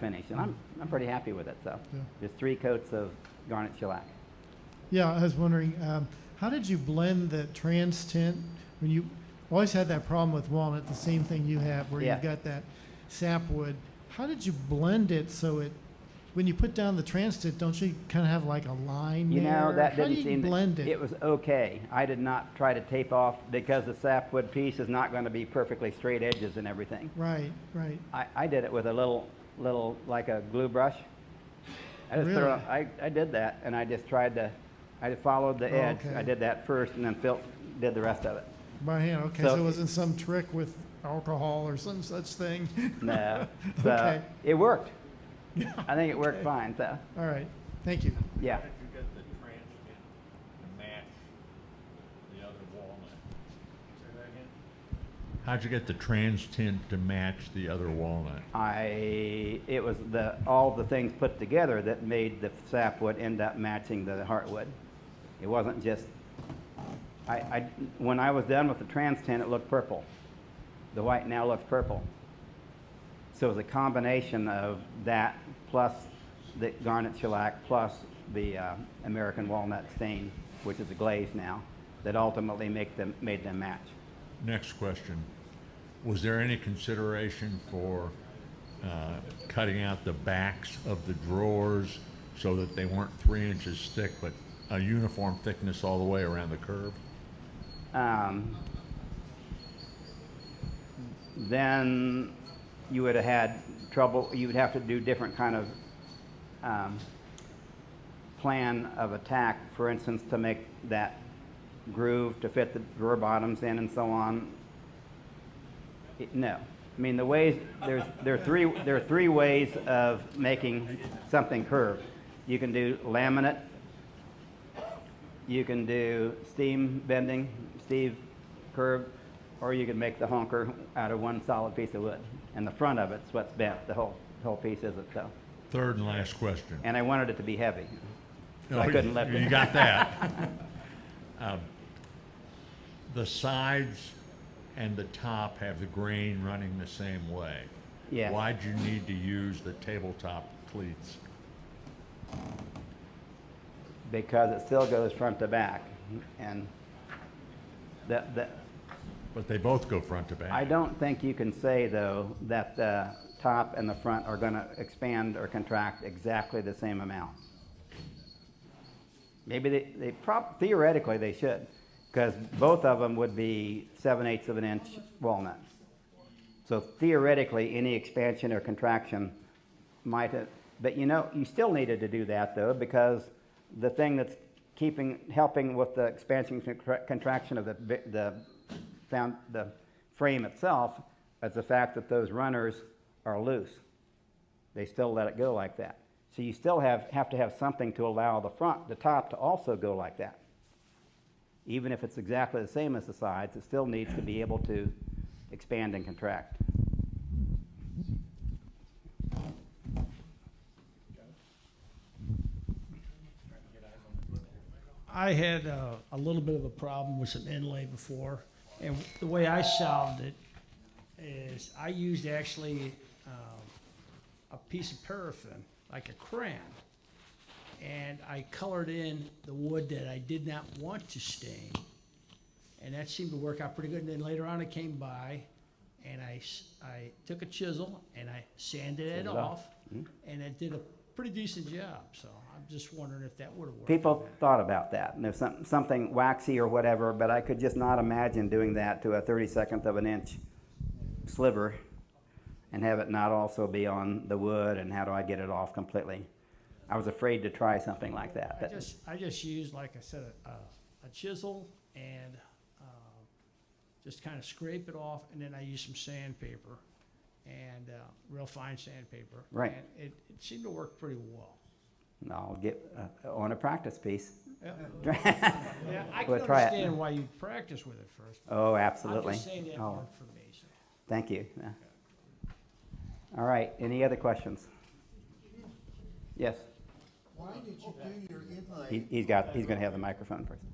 finish, and I'm pretty happy with it. So just 3 coats of garnet shellac. Yeah, I was wondering, how did you blend the trans tint? When you always had that problem with walnut, the same thing you have, where you've got that sapwood. How did you blend it so it, when you put down the trans tint, don't you kind of have like a line You know, there? that How didn't do you seem blend it? It was okay. I did not try to tape off, because the sapwood piece is not going to be perfectly straight edges and everything. Right, right. I did it with a little like a glue brush. I just Really? I did that, and I just I followed the edge. okay. I did that first, and then did the rest of it. By hand, okay. So- So it wasn't some trick with alcohol or some such thing? No. So Okay. it worked. I think it worked fine. So All right. Thank you. yeah. How did you get the transient to match the other walnut? Say that again? How'd you get the trans tint to match the other walnut? It was all the things put together that made the sapwood end up matching the heartwood. It wasn't just, when I was done with the trans tint, it looked purple. The white now looks purple. So it was a combination of that plus the garnet shellac plus the American walnut stain, which is a glaze now, that ultimately made them match. Next question. Was there any consideration for cutting out the backs of the drawers so that they weren't 3 inches thick, but a uniform thickness all the way around the curve? Then you would have had trouble. You would have to do different kind of plan of attack, for instance, to make that groove to fit the drawer bottoms in and so on. No. I mean, the ways, there are three ways of making something curved. You can do laminate, you can do steam bending, Steve curved, or you can make the honker out of one solid piece of wood. And the front of it's what's bent. The whole piece isn't, so. Third and last question. And I wanted it to be heavy. So No, I couldn't lift it. You got that. The sides and the top have the grain running the same way. Yes. Why'd you need to use the tabletop cleats? Because it still goes front to back. And But they both go front to back. I don't think you can say, though, that the top and the front are going to expand or contract exactly the same amount. Maybe theoretically they should, because both of them would be 7/8 of an inch walnut. So theoretically, any expansion or contraction might have, but you still needed to do that, though, because the thing that's helping with the expansion contraction of the frame itself is the fact that those runners are loose. They still let it go like that. So you still have to have something to allow the top to also go like that. Even if it's exactly the same as the sides, it still needs to be able to expand and contract. I had a little bit of a problem with some inlay before, and the way I solved it is I used actually a piece of paraffin, like a crayon, and I colored in the wood that I did not want to stain, and that seemed to work out pretty good. And then later on I came by and I took a chisel and I sanded it off, and it did a pretty decent job. So I'm just wondering if that would have worked. People thought about that, and there's something waxy or whatever, but I could just not imagine doing that to a 32nd of an inch sliver and have it not also be on the wood, and how do I get it off completely? I was afraid to try something like that. I just used, like I said, a chisel and just kind of scrape it off, and then I used some sandpaper and real fine sandpaper. Right. And it seemed to work pretty well. I'll get on a practice piece. Yeah, I can We'll try it. understand why you practice with it first. Oh, absolutely. I'm just saying that worked for me. So. Thank you. Yeah. All right, any other questions? Yes? Why did you do your inlay? He's going to have the microphone first.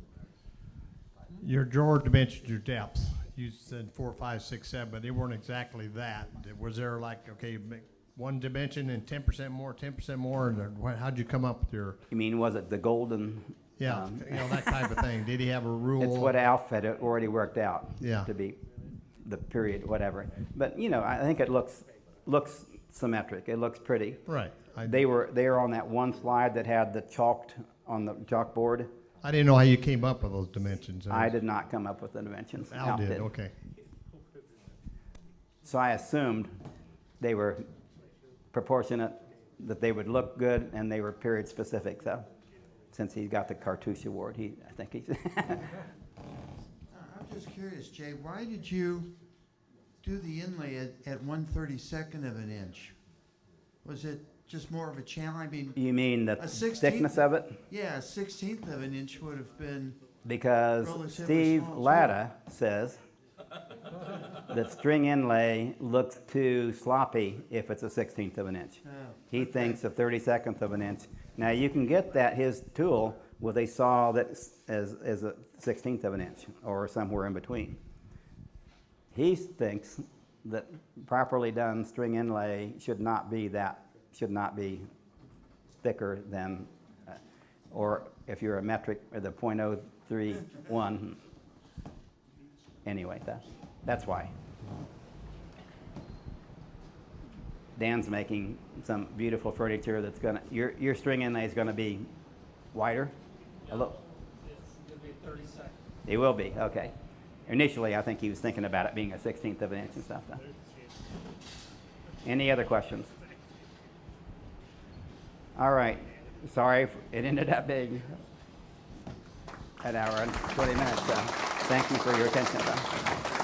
Your drawer dimensions, your depths, you said 4, 5, 6, 7, but they weren't exactly that. Was there like, okay, one dimension and 10% more, 10% more? Or how'd you come up with your? You mean, was it the golden? Yeah, that type of thing. Did he have a rule? It's what Alf had already worked out. Yeah. To be the period, whatever. But I think it looks symmetric. It looks pretty. Right. They were on that one slide that had the chalked on the chalkboard. I didn't know how you came up with those dimensions. I did not come up with the dimensions. Al did. Okay. So I assumed they were proportionate, that they would look good, and they were period specific. So, since he's got the Cartouche Award, I think he's. I'm just curious, Jay. Why did you do the inlay at 1/32 of an inch? Was it just more of a challenge? I mean, You mean the a 16th thickness of it? Yeah, a 1/16 of an inch would have been Because relatively Steve small, too. Latta says that string inlay looks too sloppy if it's a 1/16 of an inch. Oh, He okay. thinks a 32nd of an inch. Now you can get that his tool with a saw that's as a 1/16 of an inch or somewhere in between. He thinks that properly done string inlay should not be thicker than, or if you're a metric, or the .031. Anyway, that's why. Dan's making some beautiful furniture that's gonna, your string inlay is gonna be wider? A little. It's gonna be 32nd. It will be, okay. Initially, I think he was thinking about it being a 1/16 of an inch and stuff. Though. Any other questions? All right. Sorry, it ended up being an hour and 20 minutes. So thank you for your attention, though.